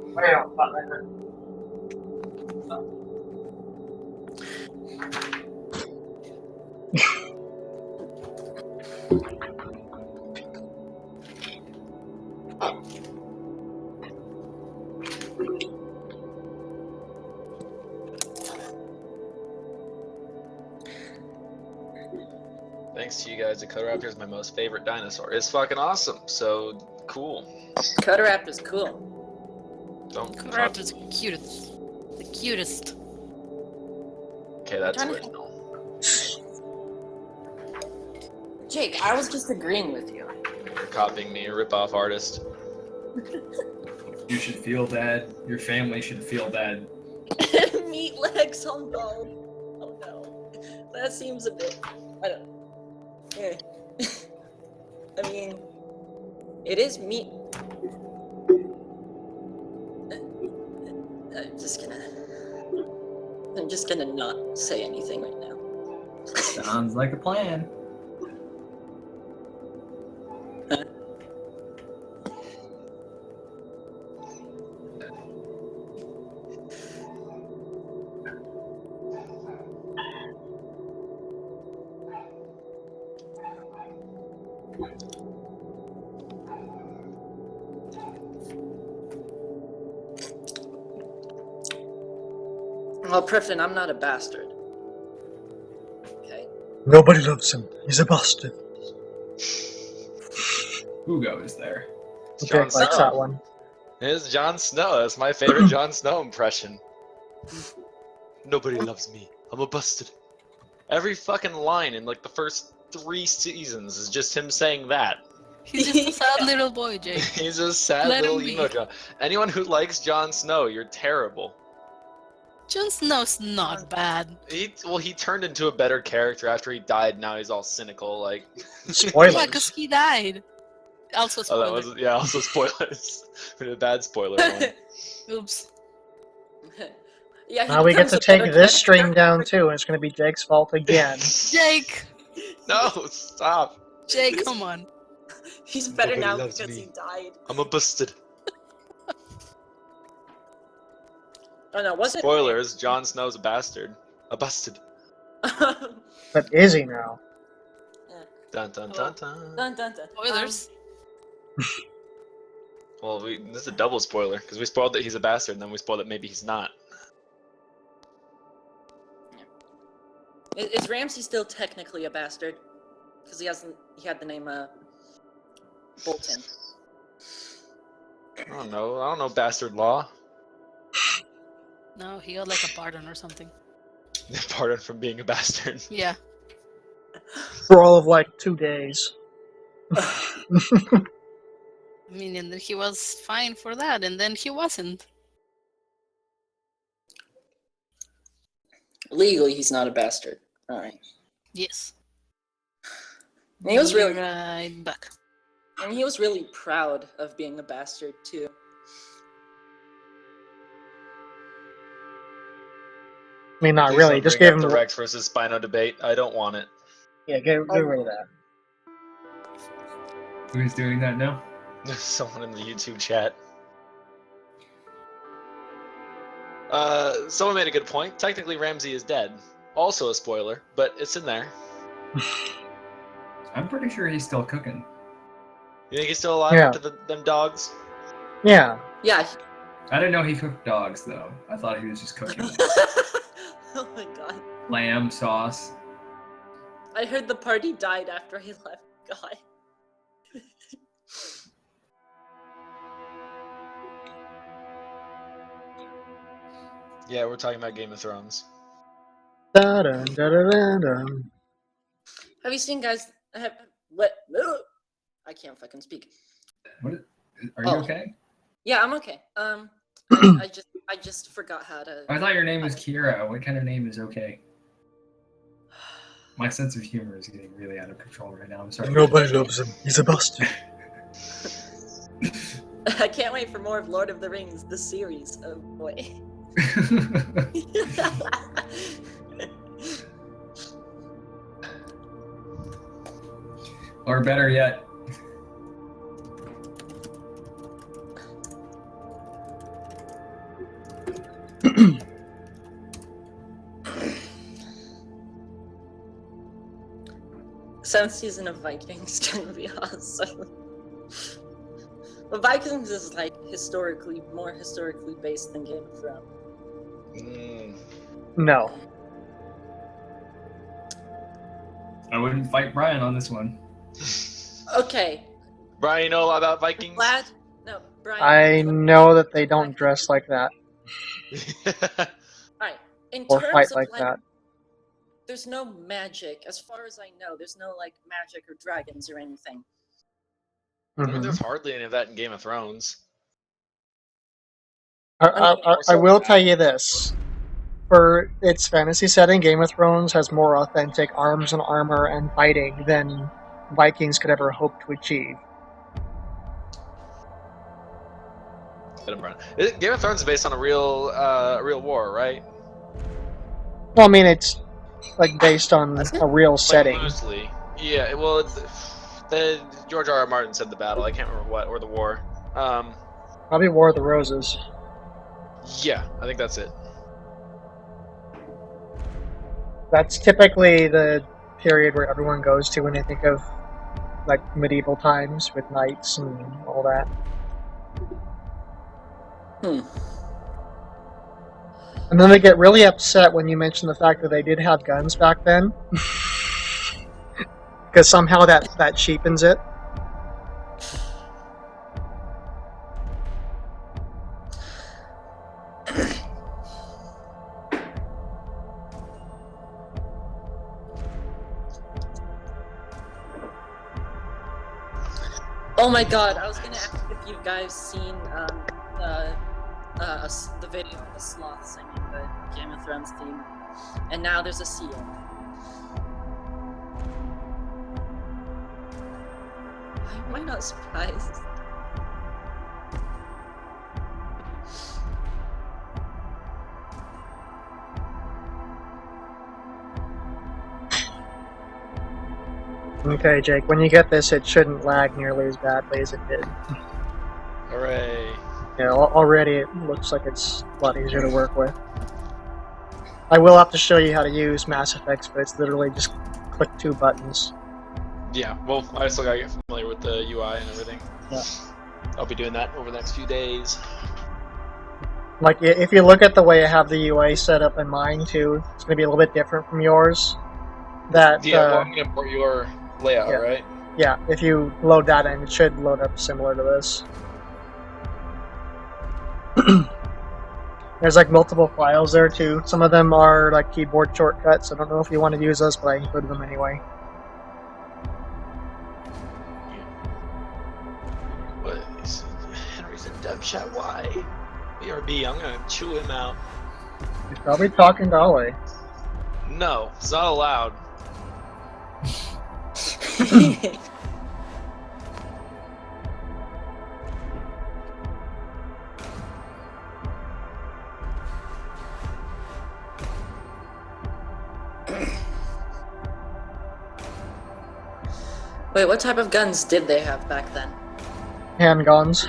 Thanks to you guys, the Raptor is my most favorite dinosaur. It's fucking awesome. So cool. Codaraptor is cool. Don't. Raptor's the cutest. The cutest. Okay, that's Trying to- original. Jake, I was just agreeing with you. You're copying me, a rip-off artist. You should feel bad. Your family should feel bad. Meat legs on bone. Oh no. That seems a bit. I don't. Yeah. I mean, it is meat. I'm just gonna not say anything right now. Sounds like a plan. Well, Priffin, I'm not a bastard. Okay. Nobody loves him. He's a bastard. Who goes there? It's Jake Jon likes Snow. that one. It's Jon Snow. That's my favorite Jon Snow impression. Nobody loves me. I'm a busted. Every fucking line in like the first 3 seasons is just him saying that. He's just a sad little boy, Jake. He's a sad Let little him be. emo Jon. Anyone who likes Jon Snow, you're terrible. Jon Snow's not bad. He turned into a better character after he died. Now he's all cynical, like. Spoilers. Yeah, because he died. Also, Oh, spoiler. that was also spoilers. A bad spoiler one. Oops. Yeah. he Now we get becomes to a take better this character. stream down too, and it's going to be Jake's fault again. Jake! No, stop. Jake, come on. He's better Nobody now loves because me. he died. I'm a busted. Oh no, wasn't. Spoilers: Jon Snow's a bastard. A busted. But is he now? Dun dun dun dun. Dun, dun, dun. Spoilers. Well, this is a double spoiler because we spoiled that he's a bastard, and then we spoiled that maybe he's not. Is Ramsey still technically a bastard? Because he had the name Bolton. I don't know bastard law. No, he got like a pardon or something. Pardon from being a bastard. Yeah. For all of like 2 days. I mean, and then he was fine for that, and then he wasn't. Legally, he's not a bastard. All right. Yes. And he was Be really, right back. and he was really proud of being a bastard too. I mean, not Please really. don't Just bring gave up him. the Rex versus Spino debate. I don't want it. Yeah, get rid of that. Who's doing that now? Someone in the YouTube chat. Someone made a good point. Technically, Ramsey is dead. Also a spoiler, but it's in there. I'm pretty sure he's still cooking. You think he's still alive Yeah. after them dogs? Yeah. Yeah. I didn't know he cooked dogs though. I thought he was just cooking Oh my god. lamb sauce. I heard the party died after he left. God. Yeah, we're talking about Game of Thrones. Da-dun, da-dun-dun-dun. Have you seen guys? What? I can't fucking speak. What? Are you okay? Yeah, I'm okay. I just forgot how to. I thought your name was Kira. What kind of name is okay? My sense of humor is getting really out of control right now. I'm sorry. Nobody loves him. He's a bastard. I can't wait for more of Lord of the Rings, the series. Oh boy. Or better yet, Seventh season of Vikings is gonna be awesome. But Vikings is like more historically based than Game of Thrones. No. I wouldn't fight Brian on this one. Okay. Brian, you know a lot about Vikings? Glad? No, Brian. I know that they don't dress like that Alright. In or terms fight of like that. there's no magic. As far as I know, there's no like magic or dragons or anything. I mean, Mhm. there's hardly any of that in Game of Thrones. I will tell you this. For its fantasy setting, Game of Thrones has more authentic arms and armor and fighting than Vikings could ever hope to achieve. Game of Thrones is based on a real war, right? Well, I mean, it's like based on a real setting. Like loosely. Yeah, well, the George R.R. Martin said the battle. I can't remember what, or the war. Probably War of the Roses. Yeah, I think that's it. That's typically the period where everyone goes to when they think of like medieval times with knights and all that. And then they get really upset when you mention the fact that they did have guns back then. Because somehow that cheapens it. Oh my god, I was gonna ask if you guys seen the video of the sloth singing the Game of Thrones theme. And now there's a seal. Why am I not surprised? Okay, Jake, when you get this, it shouldn't lag nearly as badly as it did. Hooray. Yeah, already it looks like it's a lot easier to work with. I will have to show you how to use Mass Effects, but it's literally just click 2 buttons. Yeah, well, I still gotta get familiar with the UI and everything. Yeah. I'll be doing that over the next few days. Like, if you look at the way I have the UI set up in mine, too, it's going to be a little bit different from yours. Well, I'm gonna import your layout, yeah. right? Yeah, if you load that in, it should load up similar to this. There's like multiple files there too. Some of them are like keyboard shortcuts. I don't know if you want to use those, but I included them anyway. What is Henry's in dev chat? Why? BRB, I'm gonna chew him out. He's probably talking to Ollie. No, it's not allowed. Wait, what type of guns did they have back then? Handguns.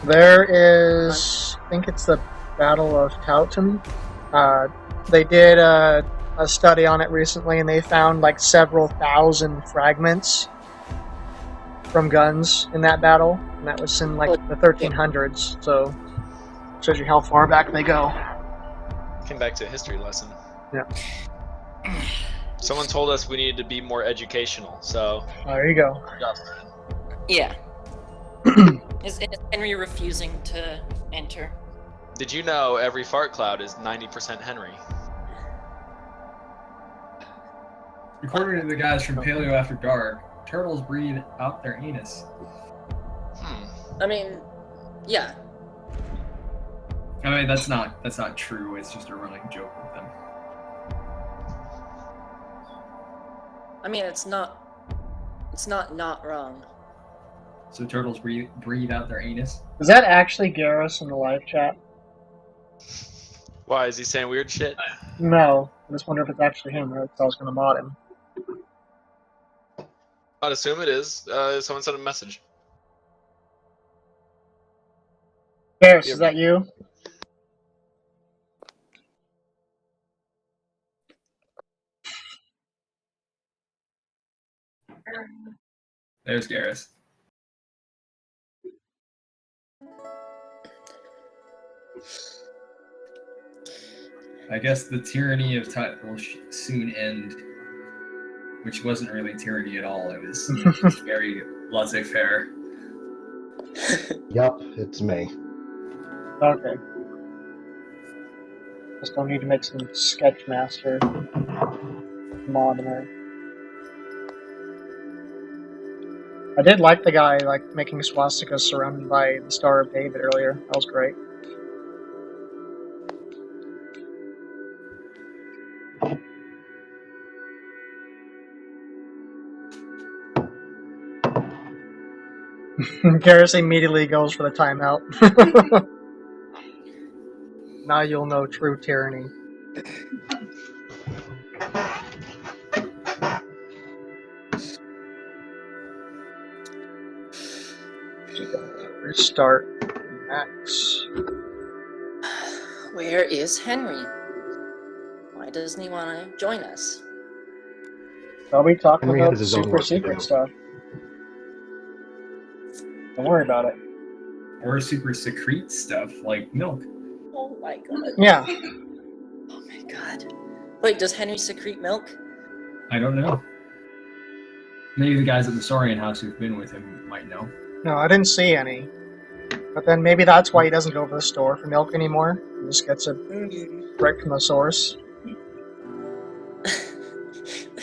There is, I think it's the Battle of Towton. They did a study on it recently, and they found like several thousand fragments from guns in that battle, and that was in like the 1300s. So shows you how far back they go. Came back to a history lesson. Yeah. Someone told us we needed to be more educational, so. There you go. Yeah. Is Henry refusing to enter? Did you know every fart cloud is 90% Henry? According to the guys from Paleo After Dark, turtles breathe out their anus. I mean, yeah. I mean, that's not true. It's just a running joke with them. I mean, it's not wrong. So turtles breathe out their anus. Is that actually Garrus in the live chat? Why is he saying weird shit? No. I just wonder if it's actually him, right? So I was going to mod him. I'd assume it is. Someone sent a message. Garrus, Yeah. is that you? There's Garrus. I guess the tyranny of time will soon end, which wasn't really tyranny at all. It was just very laissez-faire. Yup, it's me. Okay. Just don't need to make some Sketchmaster mod in there. I did like the guy making swastikas surrounded by the Star of David earlier. That was great. Garrus immediately goes for the timeout. Now you'll know true tyranny. Restart Max. Where is Henry? Why doesn't he want to join us? Probably talking Henry about has his own super work to secret do. stuff. Don't worry about it. Or super secrete stuff like milk. Oh my god. Yeah. Oh my god. Wait, does Henry secrete milk? I don't know. Maybe the guys at the Saurian house who've been with him might know. No, I didn't see any. But then maybe that's why he doesn't go to the store for milk anymore. He just gets it right from the source.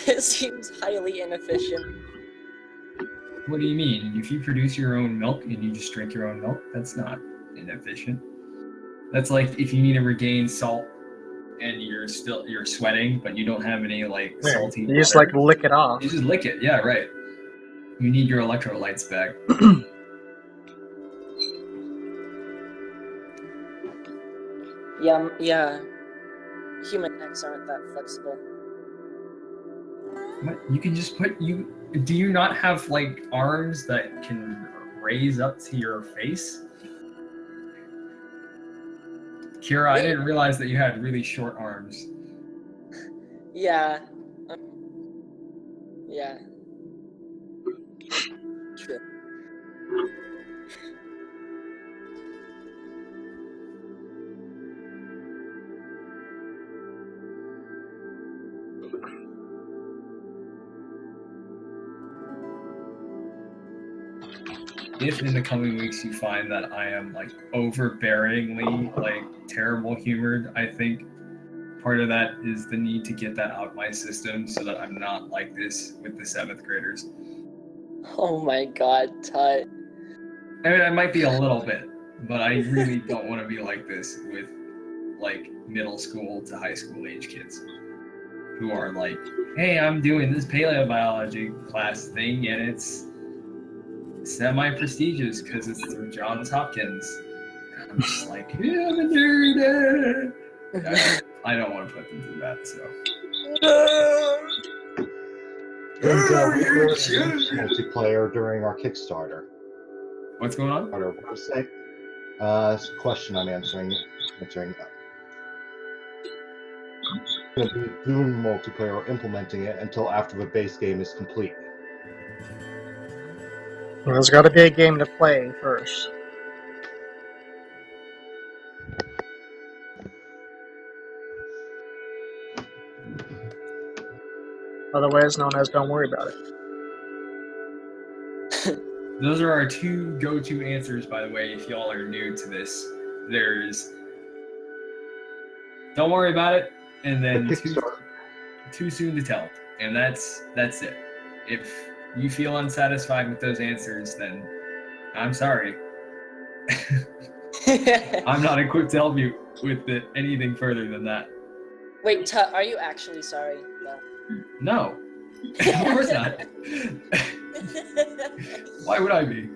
It seems highly inefficient. What do you mean? If you produce your own milk and you just drink your own milk, that's not inefficient. That's like if you need to regain salt and you're sweating, but you don't have any salty. You just water. lick it off. You just lick it. Yeah, right. You need your electrolytes back. Yeah. Human necks aren't that flexible. What? You can just do you not have arms that can raise up to your face? Kira, I didn't realize that you had really short arms. Yeah. Yeah. True. If in the coming weeks you find that I am overbearingly terrible humored, I think part of that is the need to get that out of my system so that I'm not like this with the 7th graders. Oh my god, Tut. I mean, I might be a little bit, but I really don't want to be like this with middle school to high school age kids who are hey, I'm doing this paleobiology class thing and it's semi-prestigious because it's through Johns Hopkins. And I'm just yeah, I'm a nerd. I don't want to put them through that, so. Multiplayer during our Kickstarter. What's going on? On our website. Question I'm answering. Going to be doing multiplayer or implementing it until after the base game is complete. Well, there's got to be a game to play first. Otherwise known as don't worry about it. Those are our 2 go-to answers, by the way, if y'all are new to this. There's don't worry about it, and then too soon to tell, and that's it. If you feel unsatisfied with those answers, then I'm sorry. I'm not equipped to help you with anything further than that. Wait, Tut, are you actually sorry? No, of course not. Why would I be?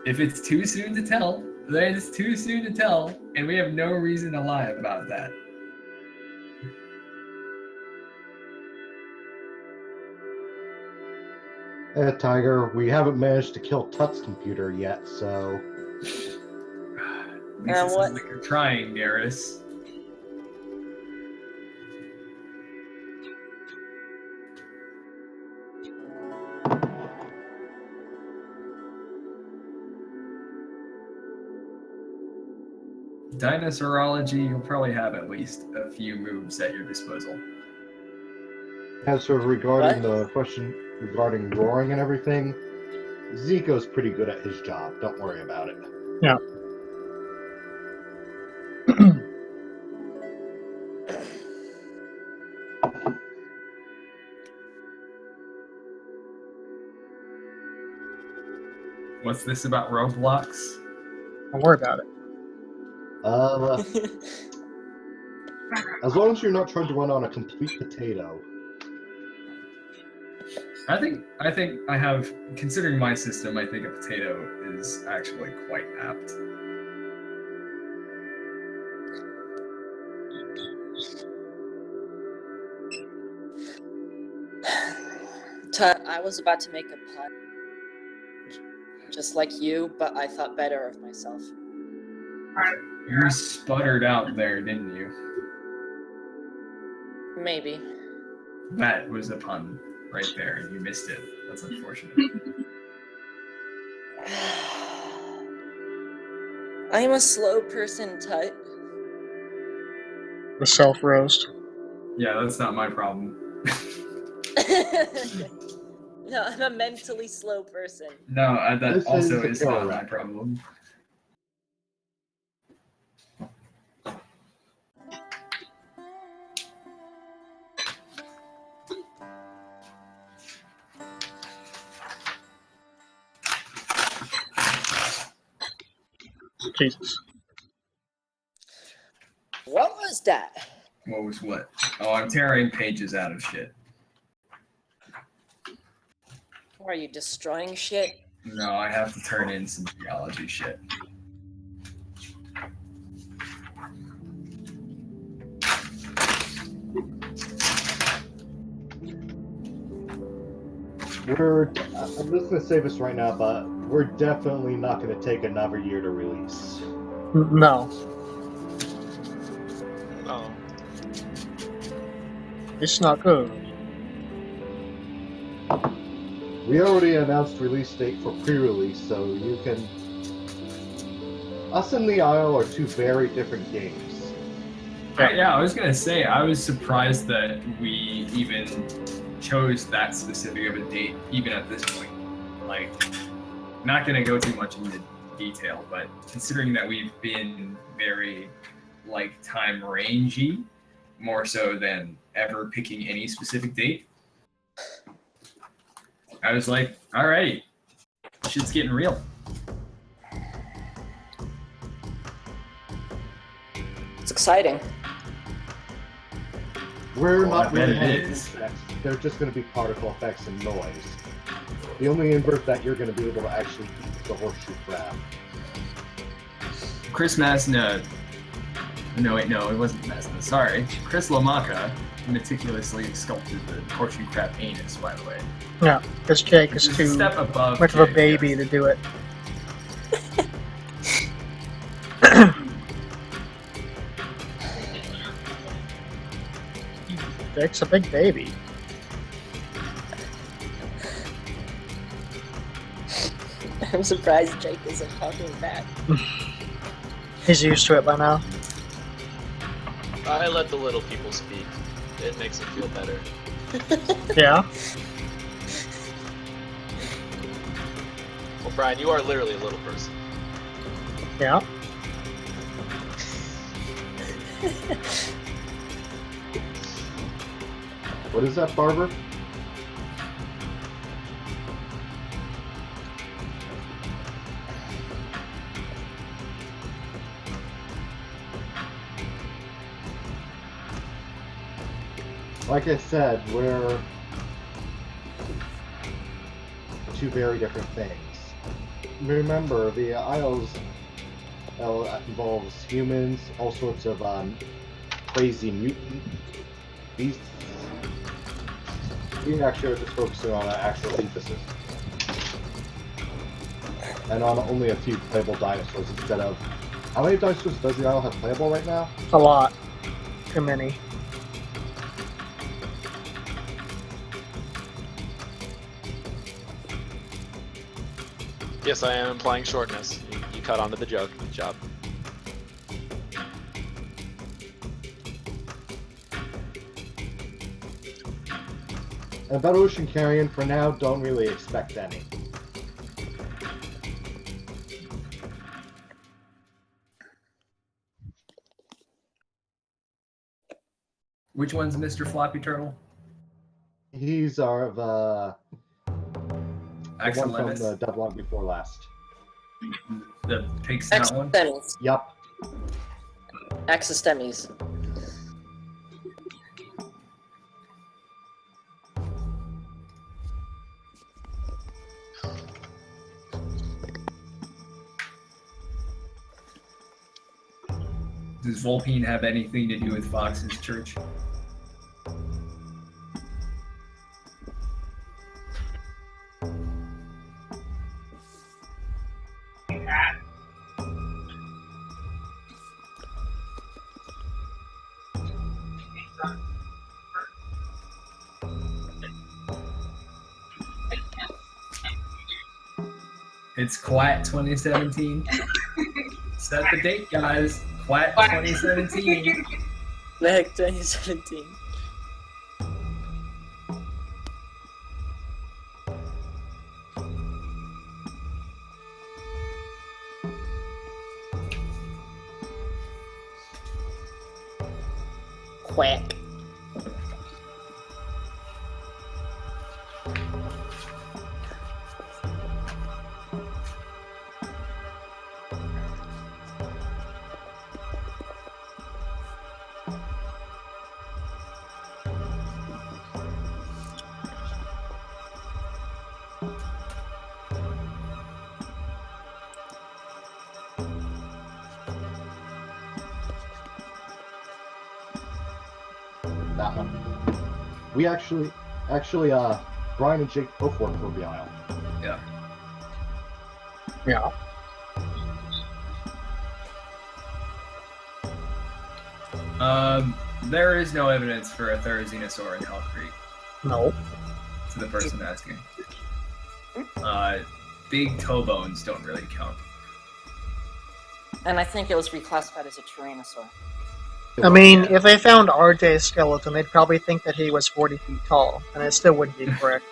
If it's too soon to tell, then it's too soon to tell, and we have no reason to lie about that. Tiger, we haven't managed to kill Tut's computer yet, so... At least it sounds like you're trying, Garrus. Dinosaurology, you'll probably have at least a few moves at your disposal. As for regarding the question regarding roaring and everything, Zico's pretty good at his job. Don't worry about it. Yeah. What's this about Roblox? Don't worry about it. As long as you're not trying to run on a complete potato. I think I have, considering my system, I think a potato is actually quite apt. Tut, I was about to make a pun. Just like you, but I thought better of myself. You sputtered out there, didn't you? Maybe. That was a pun right there, and you missed it. That's unfortunate. I'm a slow person, Tut. The self-roast. Yeah, that's not my problem. No, I'm a mentally slow person. No, that This also is is not my correct. problem. Jesus. What was that? What was what? Oh, I'm tearing pages out of shit. Are you destroying shit? No, I have to turn in some geology shit. I'm just going to say this right now, but we're definitely not going to take another year to release. No. Oh. It's not good. We already announced release date for pre-release, so you can... Us and the Isle are two very different games. Yeah, I was gonna say, I was surprised that we even chose that specific of a date, even at this point. Like, not gonna go too much into detail, but considering that we've been very, like, time rangey, more so than ever picking any specific date, I was like, alright, shit's getting real. It's exciting. We're Well, not I bet really it having is. effects. They're just going to be particle effects and noise. The only invert that you're going to be able to actually eat is the horseshoe crab. Chris Masna, no, it wasn't Masna, sorry. Chris Lamaka meticulously sculpted the horseshoe crab anus, by the way. Yeah, because Jake is Just a too step above much of a Jake, baby yes. to do it. Jake's a big baby. I'm surprised Jake isn't talking back. He's used to it by now. I let the little people speak. It makes it feel better. Yeah. Well, Brian, you are literally a little person. Yeah. What is that, Barber? Like I said, we're two very different things. Remember, the Isles involves humans, all sorts of crazy mutant beasts. We actually are just focusing on an actual ecosystem. And on only a few playable dinosaurs instead of... How many dinosaurs does the Isle have playable right now? A lot. Too many. Yes, I am implying shortness. You caught on to the joke. Good job. And about Ocean Carrion, for now, don't really expect any. Which one's Mr. Floppy Turtle? He's our the Axel one from Levis? the Devlog Before Last. The pig snout one? Axostemes. Yup. Axostemes. Does Volpine have anything to do with Fox's church? It's Quat 2017. Set the date, guys. Quat 2017. Like 2017. Quack. That one. We actually, Brian and Jake both work for the Isle. Yeah. Yeah. There is no evidence for a Therizinosaur in Hell Creek, No. to the person asking. Big toe bones don't really count. And I think it was reclassified as a Tyrannosaur. I mean, Yeah. if they found RJ's skeleton, they'd probably think that he was 40 feet tall, and it still wouldn't be correct.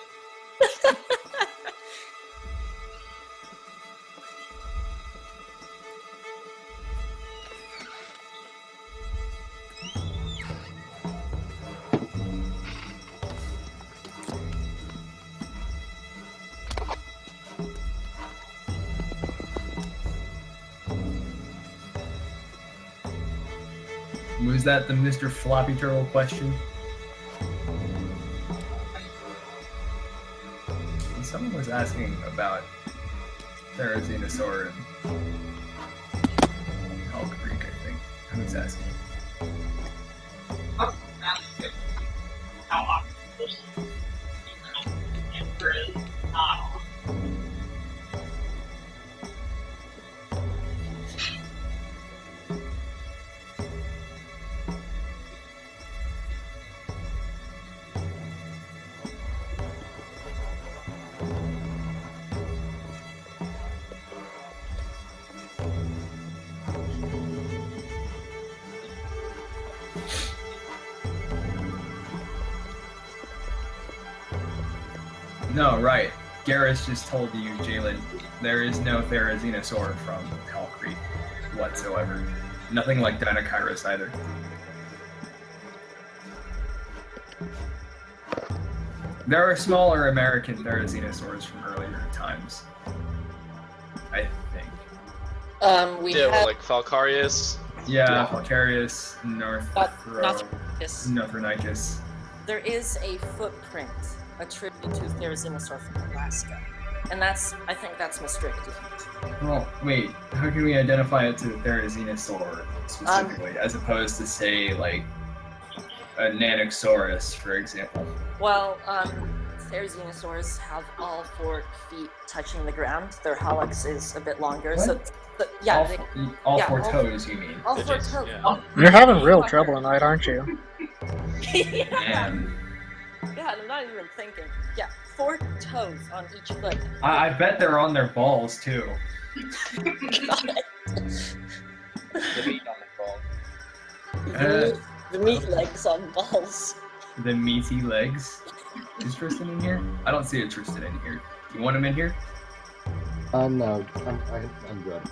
Was that the Mr. Floppy Turtle question? Someone was asking about Therizinosaur and Hell Creek, I think. Who was asking? How often this answer is not often. No, right. Garrus just told you, Jalen, there is no Therizinosaur from Hell Creek whatsoever. Nothing like Dinokairos either. There are smaller American therizinosaurs from earlier times. I think. We Yeah, have like Falcarius. Yeah, Falcarius, Northronicus. Northronicus. There is a footprint attributed to Therizinosaur from Alaska, and I think that's restricted. Well, wait, how can we identify it to the therizinosaur specifically, as opposed to, say, like, a Nanoxaurus, for example? Well, Therizinosaurs have all 4 feet touching the ground. Their hallux is a bit longer, What? so yeah, All four toes, you mean? all 4 toes. Yeah. You're having real trouble tonight, aren't you? Yeah. Man. God, I'm not even thinking. Yeah, 4 toes on each foot. I bet they're on their balls, too. The meat on the ball. The meat legs on balls. The meaty legs. Is Tristan in here? I don't see a Tristan in here. You want him in here? No, I'm good.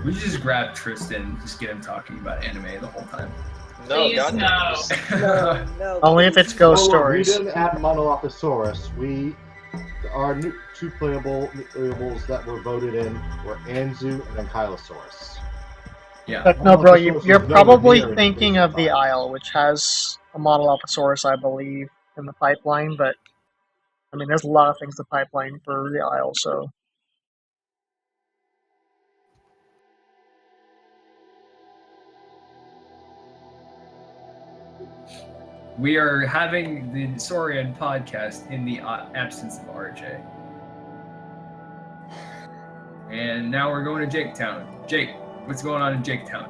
We should just grab Tristan, just get him talking about anime the whole time. No, Please, God no. No. Only if it's ghost We stories. didn't add Monolophosaurus. Our new 2 playables that were voted in were Anzu and Ankylosaurus. Yeah. But no, bro, you're Monolophosaurus is probably nowhere near thinking of the Five. Isle, which has a Monolophosaurus, I believe, in the pipeline, but I mean, there's a lot of things to pipeline for the Isle, so. We are having the Saurian podcast in the absence of RJ. And now we're going to Jaketown. Jake, what's going on in Jaketown?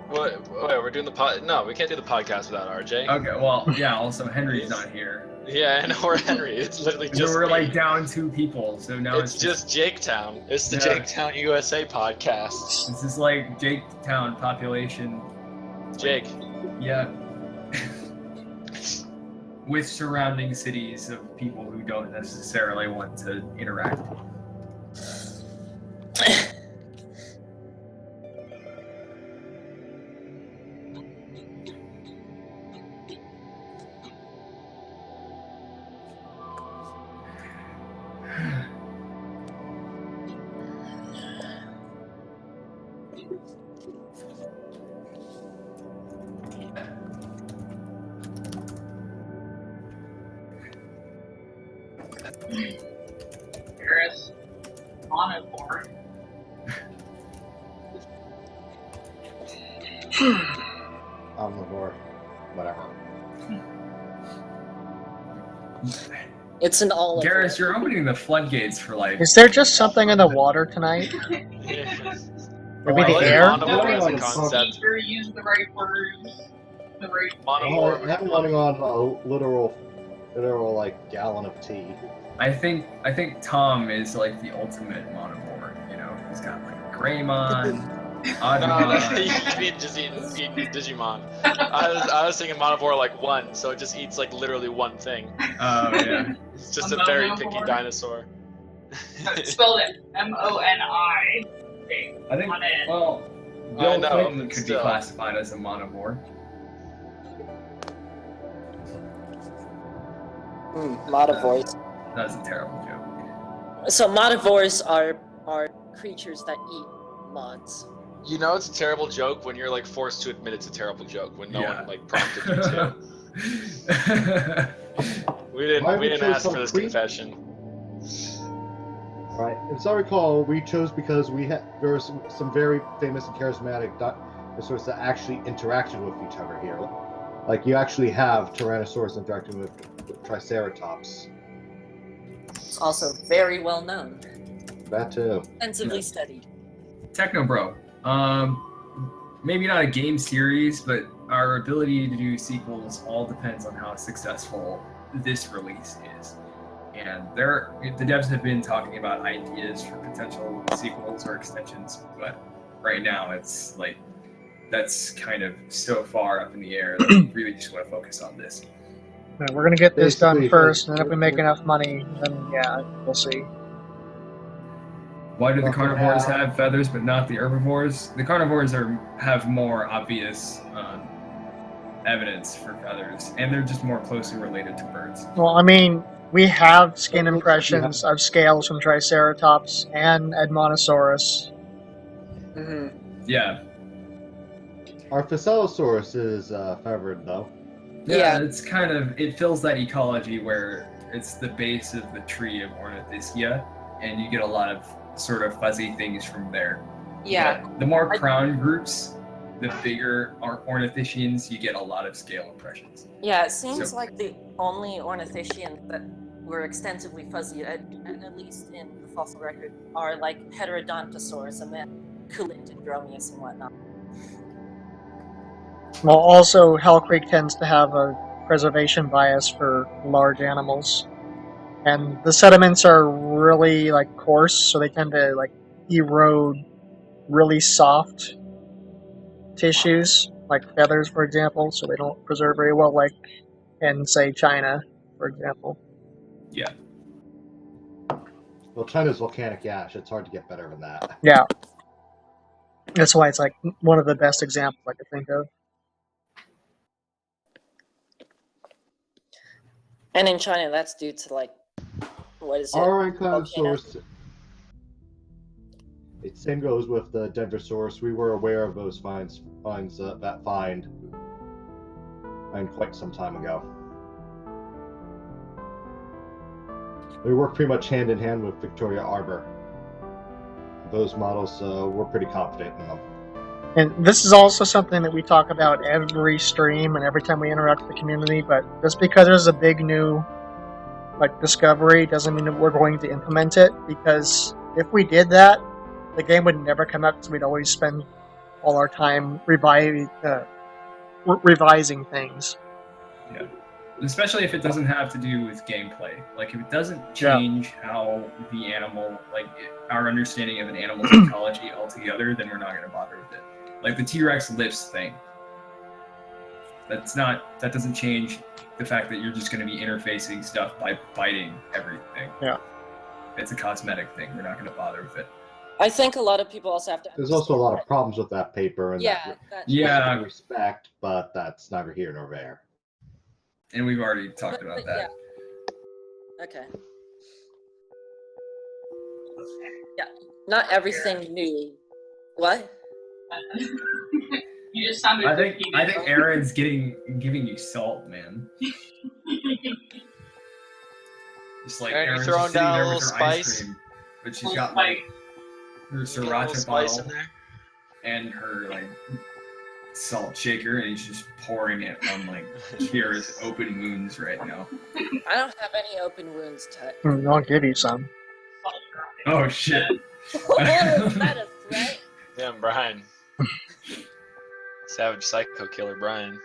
What? Wait, we're doing the pod? No, we can't do the podcast without RJ. Okay, well, yeah, also Henry's not here. Yeah, I know we're Henry. It's literally So just we're me. like down 2 people, so now It's just Jaketown. It's the Yeah. Jaketown USA podcast. This is like Jaketown population. Jake. Yeah. With surrounding cities of people who don't necessarily want to interact. Paris. Omnivore. Omnivore, whatever. It's an olive. Garrus, you're opening the floodgates for like. Is there just something in the water tonight? Yeah. Maybe I the like air? Monovore as a No, concept. Teacher used the right words. The right Monovore. I haven't running on a literal like gallon of tea. I think Tom is like the ultimate monovore. You know, he's got like Greymon, No, Agumon. you mean just eating Digimon. I was thinking Monovore like 1, so it just eats like literally 1 thing. Oh yeah. It's just a very picky dinosaur. It's spelled M-O-N-I. I think. On it. Well, I Bill know, Clinton but could still. be classified as a monovore. Motivores. That's a terrible joke. So motivores are creatures that eat mods. You know it's a terrible joke when you're like forced to admit it's a terrible joke when no Yeah. one like prompted you to. We Why we didn't chose ask for some this pre- confession. Right. As I recall, we chose because there were some very famous and charismatic dinosaurs that actually interacted with each other here. Like you actually have Tyrannosaurus interacting with Triceratops. It's also very well known, That too. extensively studied. Techno Bro. Maybe not a game series, but our ability to do sequels all depends on how successful this release is. And the devs have been talking about ideas for potential sequels or extensions, but right now it's like that's kind of so far up in the air that we really just want to focus on this. No, we're gonna get this done Basically, first, and then if we make enough money, then yeah, we'll see. Why do the Well, carnivores yeah. have feathers but not the herbivores? The carnivores have more obvious evidence for feathers, and they're just more closely related to birds. Well, I mean, we have skin But looks like you impressions of scales from Triceratops and Edmontosaurus. Hmm. Yeah, Our Phaselosaurus is feathered though. Yeah. it's kind of, it fills that ecology where it's the base of the tree of Ornithischia, and you get a lot of sort of fuzzy things from there. Yeah. But the more crown groups, the bigger Ornithischians, you get a lot of scale impressions. Yeah, it seems So- like the only ornithischians that were extensively fuzzy, at least in the fossil record, are like Heterodontosaurus and then Culintodromeus and whatnot. Well, also, Hell Creek tends to have a preservation bias for large animals. And the sediments are really, like, coarse, so they tend to, like, erode really soft tissues, like feathers, for example, so they don't preserve very well, like in, say, China, for example. Yeah. Well, China's volcanic ash. It's hard to get better than that. Yeah. That's why it's, like, one of the best examples I could think of. And in China, that's due to like, what is it? Our Volcano. Ankylosaurus. It same goes with the Denversaurus. We were aware of those finds that find quite some time ago. We work pretty much hand in hand with Victoria Arbor. Those models, we're pretty confident in them. And this is also something that we talk about every stream and every time we interact with the community, but just because there's a big new, like, discovery doesn't mean that we're going to implement it, because if we did that, the game would never come out because we'd always spend all our time revising things. Yeah. Especially if it doesn't have to do with gameplay. Like, if it doesn't change how the animal, like, our understanding of an animal's ecology altogether, then we're not going to bother with it. Like the T-Rex lips thing. That doesn't change the fact that you're just going to be interfacing stuff by biting everything. Yeah. It's a cosmetic thing. We're not going to bother with it. I think a lot of people also have to. There's also a lot of problems with that paper, and Yeah. respect, but that's neither here nor there. And we've already talked about that. Yeah. Okay. Yeah. Not everything new. What? You just sounded. I think Erin's giving you salt, man. Just like Erin, you Erin's throwing just sitting down there a with little her ice spice? cream, but she's got like her sriracha Spice in bottle there. and her like salt shaker, and he's just pouring it on like Kira's open wounds right now. I don't have any open wounds, Tut. I'll give you some. Oh shit! Is that a threat? Damn, Brian. Savage psycho killer Brian.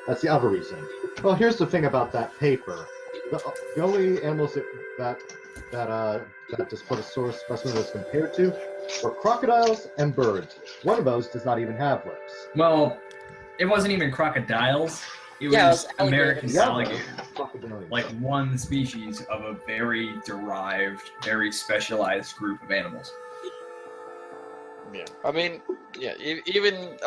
That's the other reason. Well, here's the thing about that paper. The only animals that Discourse specimen was compared to were crocodiles and birds. One of those does not even have lips. Well, it wasn't even crocodiles. It Yeah, it was was alligators. American alligator. Crocodilians. Like one species of a very derived, very specialized group of animals. Yeah, I mean, yeah, even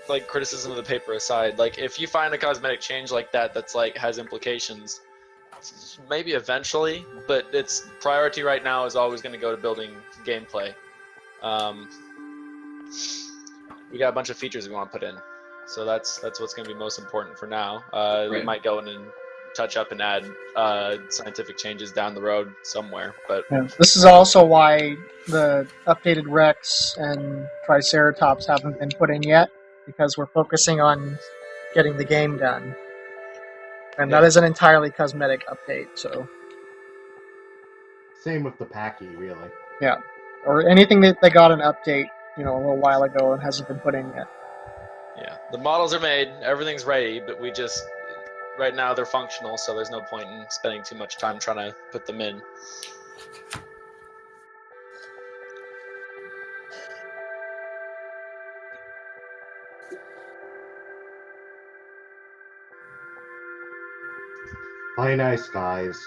like criticism of the paper aside, like if you find a cosmetic change like that that's like has implications, maybe eventually, but its priority right now is always going to go to building gameplay. We got a bunch of features we want to put in, so that's what's going to be most important for now. We Right. might go in and touch up and add scientific changes down the road somewhere, but Yeah. This is also why the updated Rex and Triceratops haven't been put in yet, because we're focusing on getting the game done. And that Yeah. is an entirely cosmetic update, so Same with the Packy, really. yeah. Or anything that they got an update, a little while ago and hasn't been put in yet. yeah, the models are made, everything's ready, but we just right now they're functional, so there's no point in spending too much time trying to put them in. Fine ice, guys.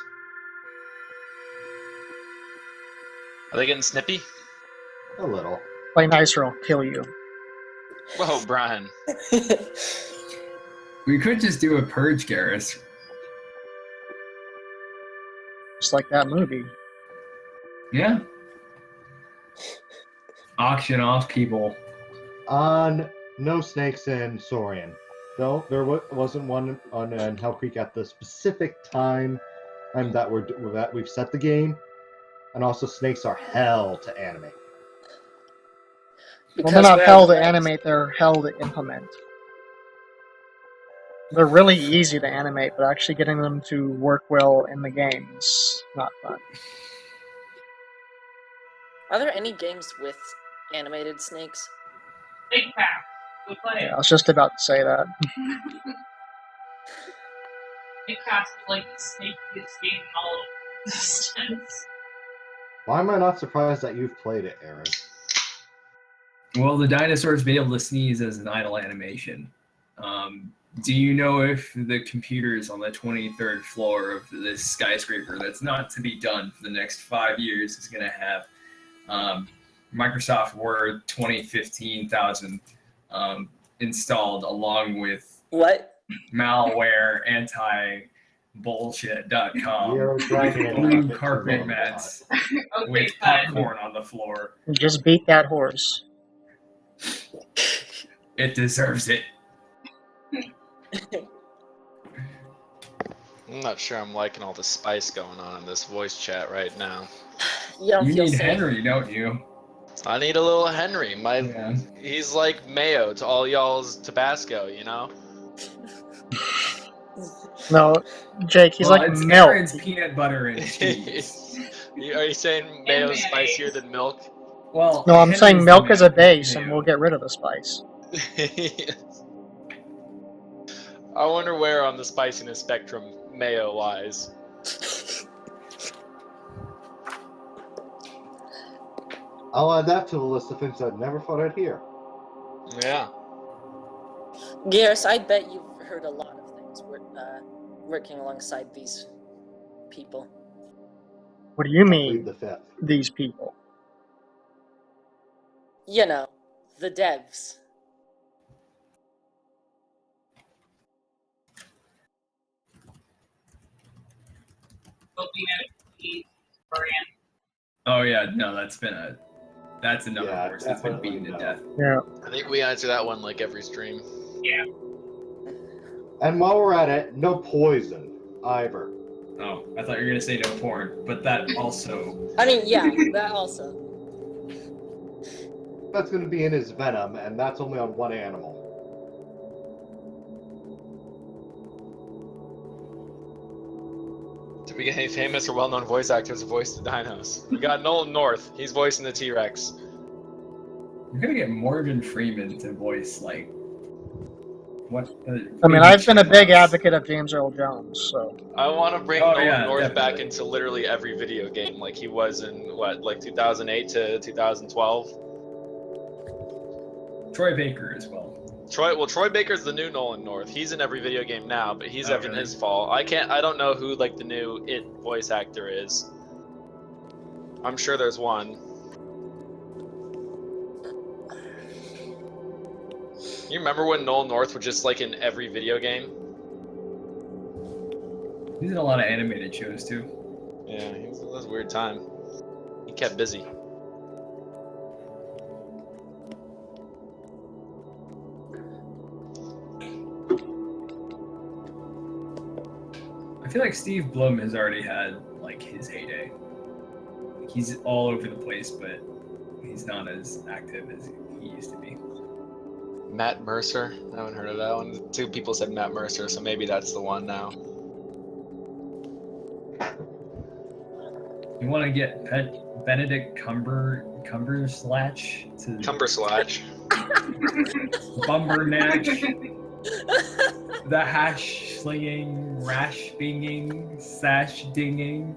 Are they getting snippy? A little. Play nice or I'll kill you. Whoa, Brian. We could just do a purge, Garrus. Just like that movie. Yeah. Auction off people. On no snakes in Saurian. No, there wasn't one on Hell Creek at the specific time that we've set the game, and also snakes are hell to animate. Well, they're Because not we're hell to at- animate, they're hell to implement. They're really easy to animate, but actually getting them to work well in the game is not fun. Are there any games with animated snakes? Snake Pass. Go play Yeah, it. I was just about to say that. Snake Pass is like the snakiest game in all of existence. Why am I not surprised that you've played it, Aaron? Well, the dinosaurs be able to sneeze as an idle animation. Do you know if the computers on the 23rd floor of this skyscraper that's not to be done for the next 5 years is going to have Microsoft Word 2015,000 installed along with What? malware anti-bullshit.com You're dragging it a blue bit too carpet long, mats Okay, with but popcorn on the floor? Just beat that horse. It deserves it. I'm not sure I'm liking all the spice going on in this voice chat right now. You don't You feel need safe. Henry, don't you? I need a little Henry. Yeah. He's like mayo to all y'all's Tabasco, you know? No, Jake, he's Well, like it's milk. Aaron's peanut butter and cheese. Are you saying mayo's mayonnaise. spicier than milk? Well, No, I'm saying Henry's milk the is a base, mayo. and we'll get rid of the spice. I wonder where on the spiciness spectrum mayo lies. I'll add that to the list of things I'd never thought I'd hear. Yeah. Garrus, I bet you've heard a lot of things working alongside these people. What do you Plead mean, the fifth. these people? You know, the devs. looking at the Saurian. Oh yeah, no, that's another Yeah, horse that's been definitely beaten to no. death. Yeah. I think we answer that one like every stream. Yeah. And while we're at it, no poison either. Oh, I thought you were gonna say no porn, but that also. I mean, yeah, that also. That's going to be in his venom, and that's only on one animal. Did we get any famous or well-known voice actors to voice the dinos? We got Nolan North. He's voicing the T-Rex. We're gonna get Morgan Freeman to voice like what? I mean, I've been a big advocate of James Earl Jones, so I want to bring Oh, Nolan yeah, North back definitely. into literally every video game, like he was in what, like 2008 to 2012. Troy Baker as well. Troy Baker's the new Nolan North. He's in every video game now, but he's Oh, having really? his fall. I don't know who like the new It voice actor is. I'm sure there's one. You remember when Nolan North was just like in every video game? He's in a lot of animated shows too. Yeah, it was a weird time. He kept busy. I feel like Steve Blum has already had like his heyday. Like, he's all over the place, but he's not as active as he used to be. Matt Mercer. I haven't heard of that one. Two people said Matt Mercer, so maybe that's the one now. You want to get Benedict Cumberbatch to Cumberslash. Bumbernatch, the hash slinging, rash binging, sash dinging.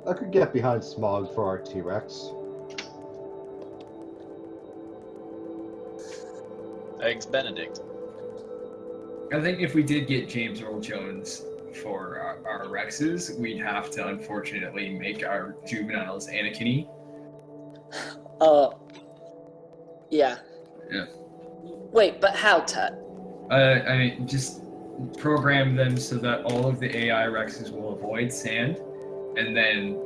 I could get behind Smog for our T-Rex. Eggs Benedict. I think if we did get James Earl Jones for our Rexes, we'd have to unfortunately make our juveniles Anakin-y. Yeah. Yeah. Wait, but how, Tut? I mean, just program them so that all of the AI Rexes will avoid sand, and then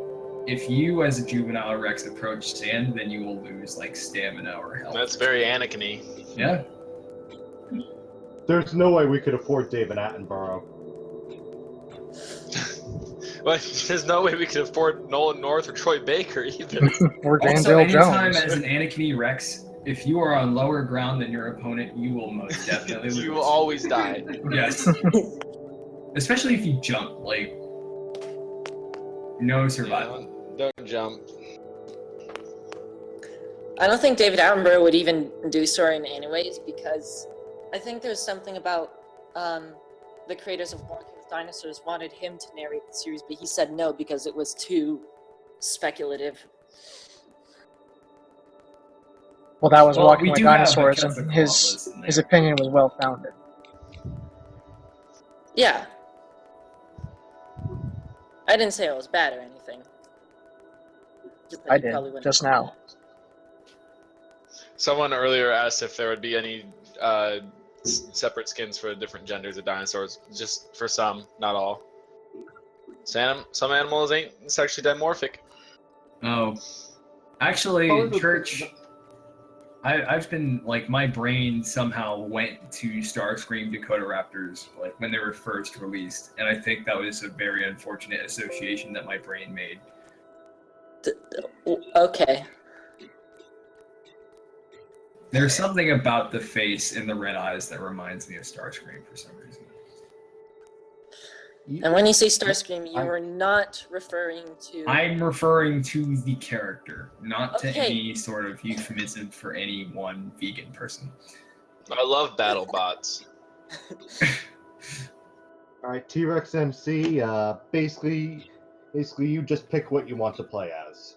if you as a juvenile Rex approach sand, then you will lose like stamina or health. That's very Anakin-y. Yeah. There's no way we could afford David Attenborough. Well, there's no way we could afford Nolan North or Troy Baker either. Or James Also, Earl anytime Jones. as an Anakin Rex, if you are on lower ground than your opponent, you will most definitely lose. You will always die. Yes. Especially if you jump, like no survival. Don't jump. I don't think David Attenborough would even do Saurian anyways, because I think there's something about the creators of Walking with Dinosaurs wanted him to narrate the series, but he said no because it was too speculative. Well, that was Well, Walking we with do have Dinosaurs, a and Quetzalcoatlus in his there. opinion was well founded. Yeah. I didn't say it was bad or anything. Just that I he did, probably wouldn't just do now. that. Someone earlier asked if there would be any separate skins for different genders of dinosaurs. Just for some, not all. Some animals ain't sexually dimorphic. Oh, actually, However, Church. I've been like my brain somehow went to Starscream Dakota Raptors like when they were first released, and I think that was a very unfortunate association that my brain made. Okay. There's something about the face and the red eyes that reminds me of Starscream for some reason. And when you say Starscream, you are not referring to... I'm referring to the character, not to Okay. any sort of euphemism for any one vegan person. I love battle bots. All right, T-Rex MC. Basically, you just pick what you want to play as.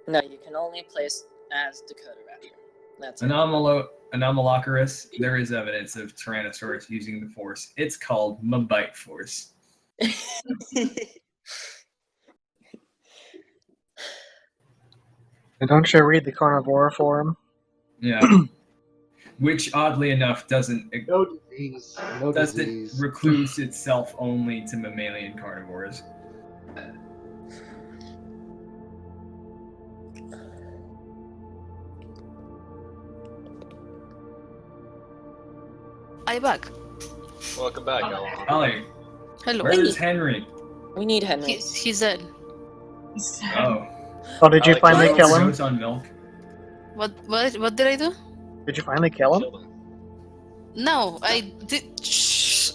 No, you can only play as Dakota Raptor. That's it. Anomalocaris, there is evidence of Tyrannosaurus using the Force. It's called Mabite Force. And don't you read the Carnivora Forum? Yeah. Which, oddly enough, doesn't No disease. No disease. recluse itself only to mammalian carnivores. I back. Welcome back, Ellen. Ollie, Hello. where's Henry? We need Henry. He's dead. Oh. Oh, did you Alex, finally what? kill him? Overdose on milk? What did I do? Did you finally kill him? Killed him. No, I did. Shh.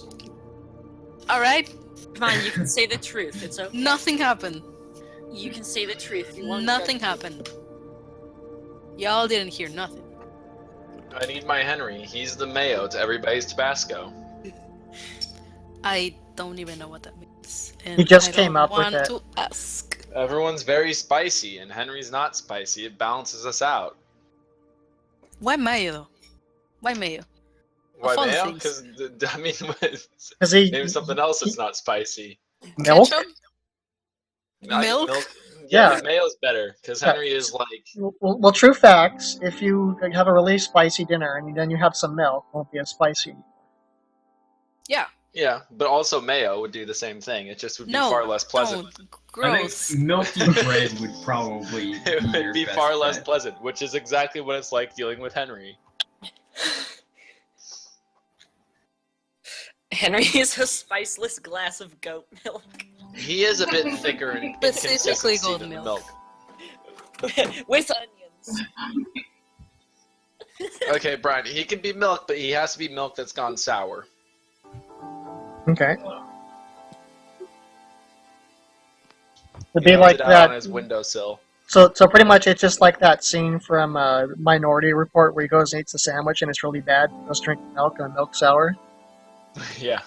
All right. Come on, you can say the truth. It's okay. Nothing happened. You can say the truth. You won't Nothing judge me. happened. Y'all didn't hear nothing. I need my Henry. He's the mayo to everybody's Tabasco. I don't even know what that means. And He just I came don't up with want it. to ask. Everyone's very spicy, and Henry's not spicy. It balances us out. Why mayo though? Why mayo? Why Of all mayo? things. Because, I mean, Because he name something else that's not spicy. milk. Ketchup? I- Milk? Yeah. Mayo's better, because Henry is like... Well, true facts. If you have a really spicy dinner and then you have some milk, it won't be as spicy. Yeah. Yeah, but also mayo would do the same thing. It just would be No. far less pleasant. No, I gross. think milky bread would probably It be would your be best far less bet. pleasant, which is exactly what it's like dealing with Henry. Henry is a spiceless glass of goat milk. He is a bit thicker in Specifically consistency goat than the milk. With onions. Okay, Brian, he can be milk, but he has to be milk that's gone sour. Okay. It'd be He like left it out on that. his windowsill. So pretty much it's just like that scene from Minority Report where he goes and eats a sandwich and it's really bad. He goes drink milk and the milk's sour. Yeah.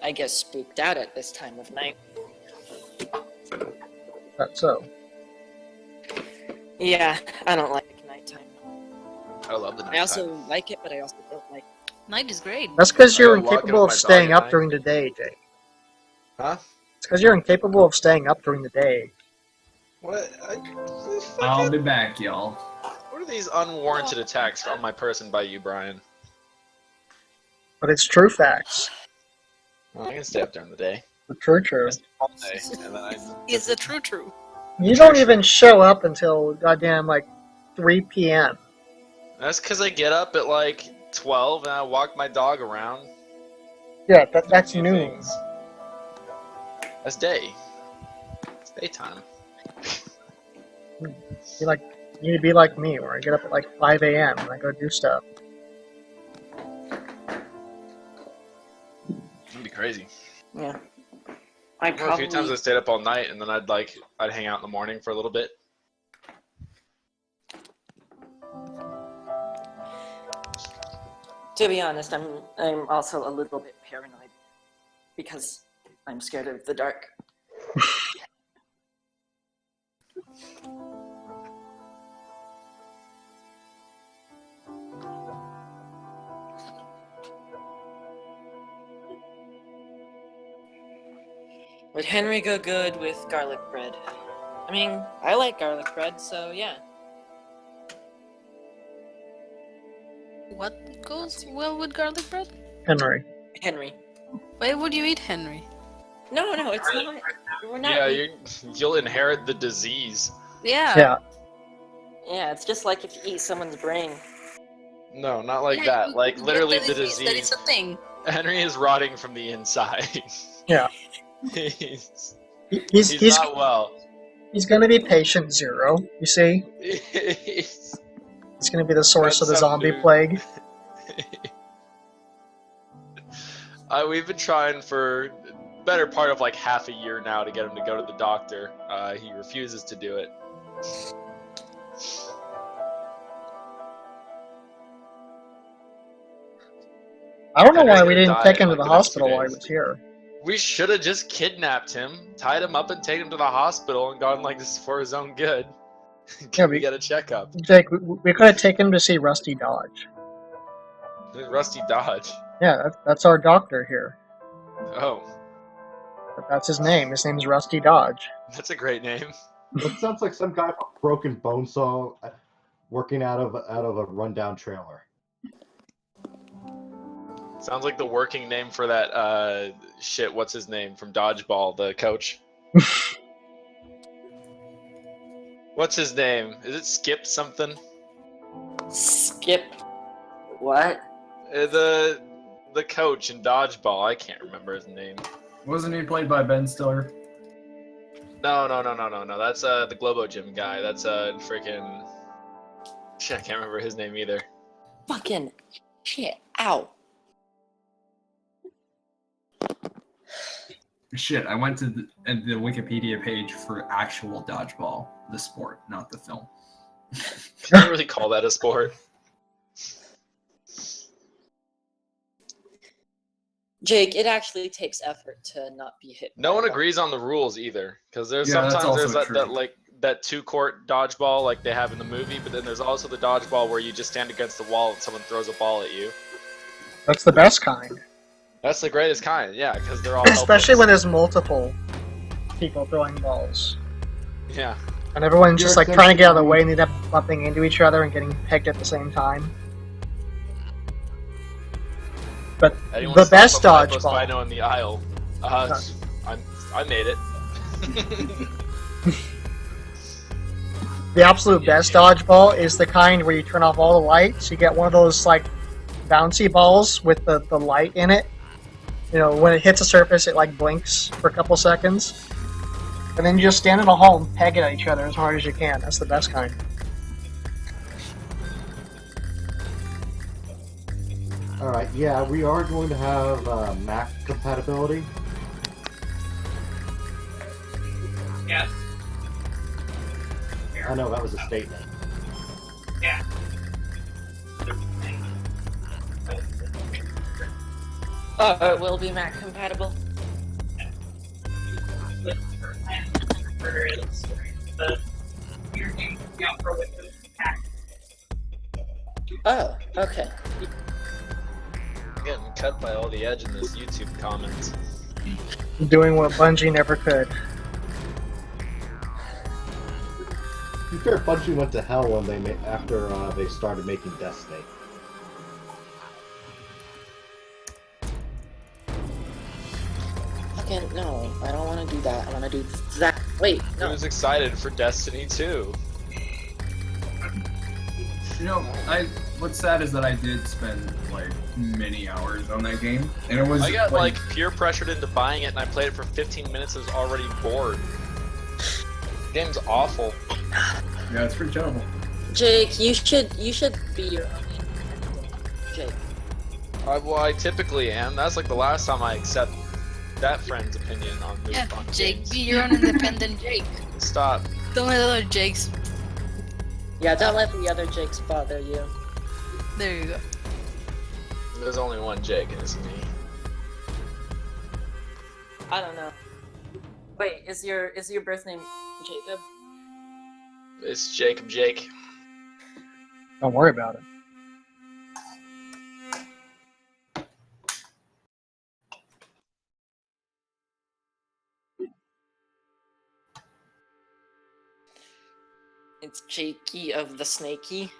I get spooked out at this time of night. That's so. Yeah, I don't like nighttime. I love the nighttime. I also like it, but I also don't like it. Night is great. That's because you're I go walking incapable with of my dog staying at up night. during the day, Jake. Huh? It's because you're incapable of staying up during the day. What? I'll be back, y'all. What are these unwarranted attacks on my person by you, Brian? But it's true facts. Well, I can stay up during the day. The true. All day, and then Is the true. You don't even show up until goddamn like 3 p.m. That's because I get up at like 12 and I walk my dog around. Yeah, do a that's few noon. things. That's day. It's daytime. You need to be like me, where I get up at like 5 a.m. and I go do stuff. That'd be crazy. Yeah. I remember a few times I stayed up all night and then I'd hang out in the morning for a little bit. To be honest, I'm also a little bit paranoid because I'm scared of the dark. Would Henry go good with garlic bread? I mean, I like garlic bread, so yeah. What goes well with garlic bread? Henry. Henry. Why would you eat Henry? No, it's not. We're not. Yeah, you'll inherit the disease. Yeah. Yeah, it's just like if you eat someone's brain. No, not like Yeah, that. Like you literally get the That disease. is a thing. Henry is rotting from the inside. Yeah. he's He's not well. he's gonna be patient zero. You see, He's- he's gonna be the source of the That's some zombie dude. plague. We've been trying for better part of like half a year now to get him to go to the doctor. He refuses to do it. I don't know Henry's why we gonna didn't die take in, him to like, the the next 2 hospital while he days. was here. We should have just kidnapped him, tied him up, and taken him to the hospital and gone like this for his own good. Yeah, We get a checkup. Jake, we could have taken him to see Rusty Dodge. Rusty Dodge. Yeah, that's our doctor here. Oh, But that's his name. His name's Rusty Dodge. that's a great name. It sounds like some guy with a broken bone saw working out of a rundown trailer. Sounds like the working name for that shit. What's his name from Dodgeball? The coach. What's his name? Is it Skip something? Skip. What? The coach in Dodgeball. I can't remember his name. Wasn't he played by Ben Stiller? No. That's the Globo Gym guy. That's freaking. Shit, I can't remember his name either. Fucking shit. Ow. Shit, I went to the Wikipedia page for actual dodgeball, the sport, not the film. Can you really call that a sport? Jake, it actually takes effort to not be hit. No by one a ball. agrees on the rules either, because there's Yeah, that's sometimes there's also that true. like that 2-court dodgeball like they have in the movie, but then there's also the dodgeball where you just stand against the wall and someone throws a ball at you. That's the best kind. That's the greatest kind, yeah, because they're all Especially when helpless. there's multiple people throwing balls. Yeah. And everyone's You're just like trying to get out of the essentially- way and end up bumping into each other and getting pegged at the same time. But Anyone the slap best a Philippo dodgeball. Spino in the aisle. I made it. The absolute best dodgeball is the kind where you turn off all the lights. You get one of those like bouncy balls with the light in it. You know, when it hits a surface, it like blinks for a couple seconds. And then you just stand in a hall and peg it at each other as hard as you can. That's the best kind. All right, yeah, we are going to have Mac compatibility. Yes. I know that was a statement. Yeah. It will be Mac compatible. But for is the your name out for Windows Pack. Oh, okay. Getting cut by all the edge in this YouTube comments. Doing what Bungie never could. To be fair, Bungie went to hell when after they started making Destiny. Fucking no, I don't want to do that. I want to do that. Wait, I no. was excited for Destiny 2. You know, what's sad is that I did spend like many hours on that game, and it was. I got like peer pressured into buying it, and I played it for 15 minutes. I was already bored. The game's awful. Yeah, it's pretty terrible. Jake, you should be your own independent. Jake. I typically am. That's like the last time I accept that friend's opinion on movies. Yeah, Jake, be your own independent Jake. Stop. Don't let other Jakes. Yeah, don't let the other Jakes bother you. There you go. There's only one Jake, and it's me. I don't know. Wait, is your birth name Jacob? It's Jacob Jake. Don't worry about it. It's Jakey of the Snakey.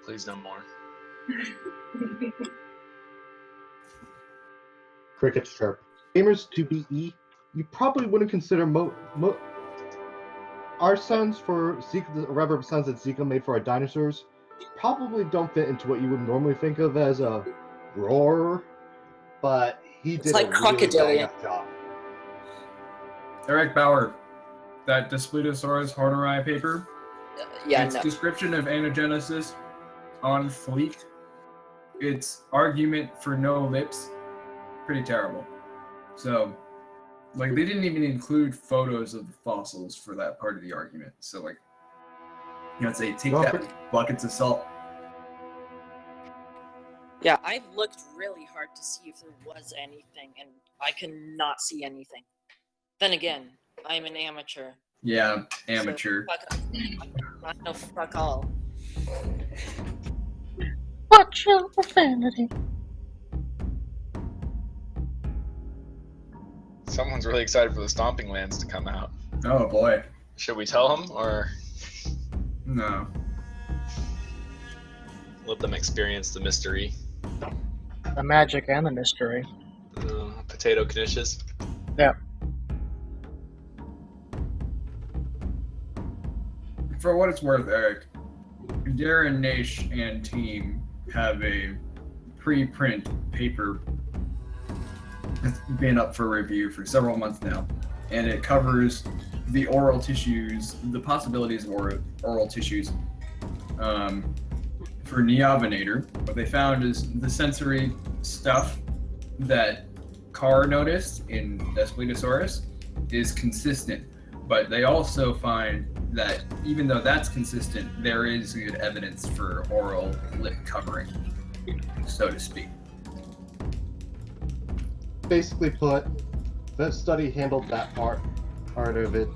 Please no more. Crickets chirp. Gamers to BE, you probably wouldn't consider our sons for Zika, the rubber sons that Zika made for our dinosaurs, probably don't fit into what you would normally think of as a roar, but he did like a really crocodilian. bang up job. Eric Bauer, that Daspletosaurus horneri paper. Yeah, Its no. description of anagenesis on fleek. Its argument for no lips, pretty terrible. So, like, they didn't even include photos of the fossils for that part of the argument. So, like, you know, say take Well, that pretty- with buckets of salt. Yeah, I looked really hard to see if there was anything, and I could not see anything. Then again, I'm an amateur. Yeah, amateur. So I know fuck all. Watch your profanity. Someone's really excited for the Stomping Lands to come out. Oh boy. Should we tell them, or No. let them experience the mystery? The magic and the mystery. Potato knishes. Yeah. For what it's worth, Eric, Darren Nash and team have a preprint paper that's been up for review for several months now, and it covers the oral tissues, the possibilities of oral tissues for Neovenator. What they found is the sensory stuff that Carr noticed in Daspletosaurus is consistent, but they also find that even though that's consistent, there is good evidence for oral lip covering, so to speak. Basically put, that study handled that part of it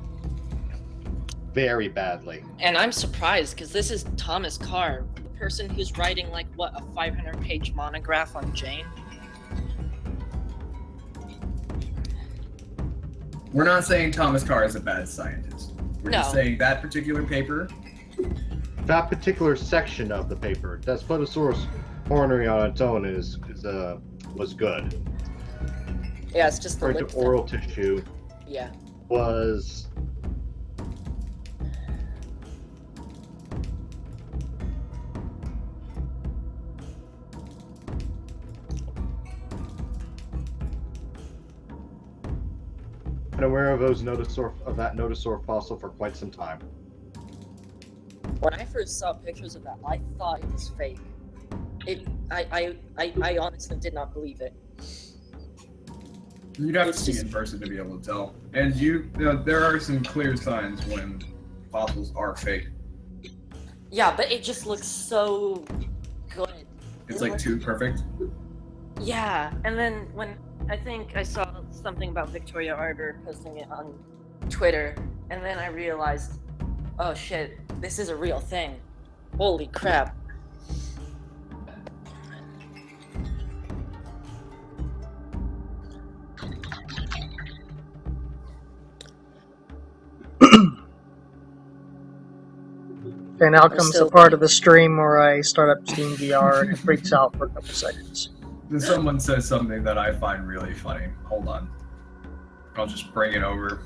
very badly. And I'm surprised because this is Thomas Carr, the person who's writing like what, a 500-page monograph on Jane. We're not saying Thomas Carr is a bad scientist. We're just No. saying that particular paper. That particular section of the paper, that Spinosaurus ornery on its own was good. Yeah, it's just the Referring lip to oral tissue Yeah. was been aware of that notosaur fossil for quite some time. When I first saw pictures of that, I thought it was fake. I honestly did not believe it. You'd have to It's see it just- in person to be able to tell. And you know, there are some clear signs when fossils are fake. Yeah, but it just looks so good. It's like too perfect. Yeah, and then when I think I saw something about Victoria Arbor posting it on Twitter, and then I realized, oh shit, this is a real thing. Holy crap. Okay, now I'm comes the still part of the stream where I start up Steam VR and it freaks out for a couple seconds. Then someone says something that I find really funny. Hold on. I'll just bring it over.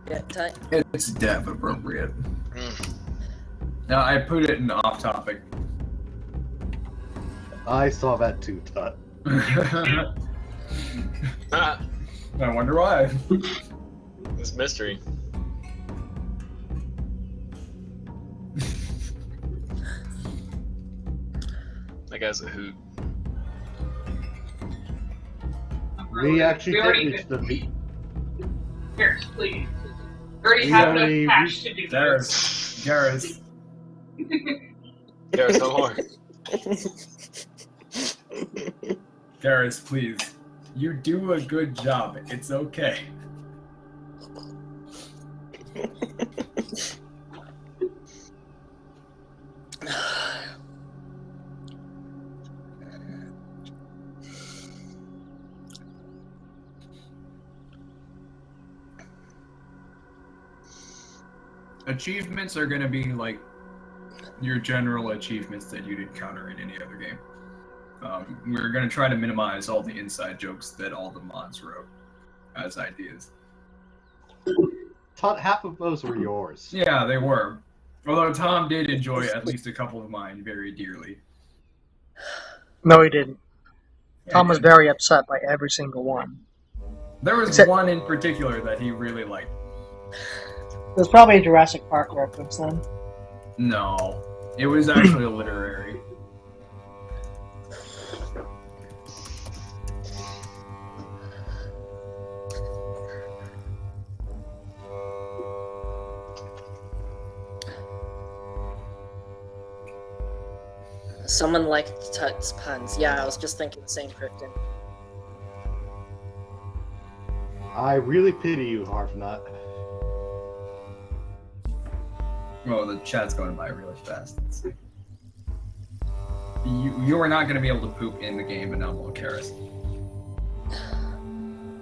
Yeah, It's dev appropriate. Now I put it in off topic. I saw that too, Tut. Ah, I wonder why. this mystery. That guy's a hoot. We actually did already reach the beat. Here, please. We already We have already enough cash to do this. Garrus. There's no more. Garrus, please. You do a good job. It's okay. Achievements are going to be like your general achievements that you'd encounter in any other game. We're going to try to minimize all the inside jokes that all the mods wrote as ideas. Tut, half of those were yours. Yeah, they were. Although Tom did enjoy at least a couple of mine very dearly. No, he didn't. Yeah, Tom he was did. very upset by every single one. There was Except- one in particular that he really liked. There's probably a Jurassic Park reference then. No, it was actually a literary. Someone liked Tut's puns. Yeah, I was just thinking the same, Krifton. I really pity you, Harfnut. Well, the chat's going by really fast. You are not going to be able to poop in the game, but now will Karis.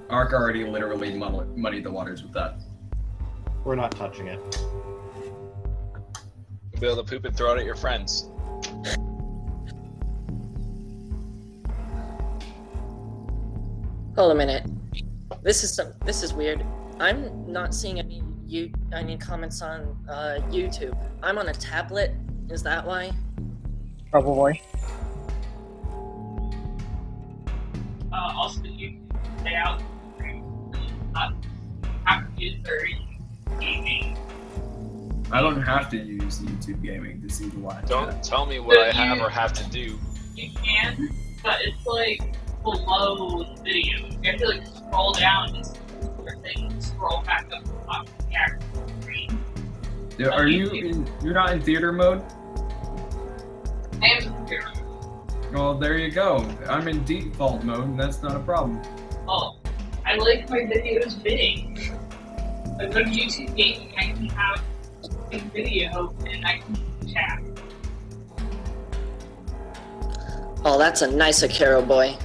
Ark already literally muddied the waters with that. We're not touching it. You'll be able to poop and throw it at your friends. Hold a minute. This is weird. I'm not seeing any comments on YouTube. I'm on a tablet. Is that why? Probably. Also, you stay out. Not have to use their gaming. I don't have to use YouTube Gaming to see the live Don't chat. tell me what I have or have to do. You can, but it's like below the video. You have to like scroll down and thing, scroll back up to the top of the actual screen. Yeah, are you you're not in theater mode? I am here. Well, there you go. I'm in default mode, and that's not a problem. Oh, I like my videos big. I go to YouTube Gaming, I can have a video and I can chat. Oh, that's a nice Akero boy.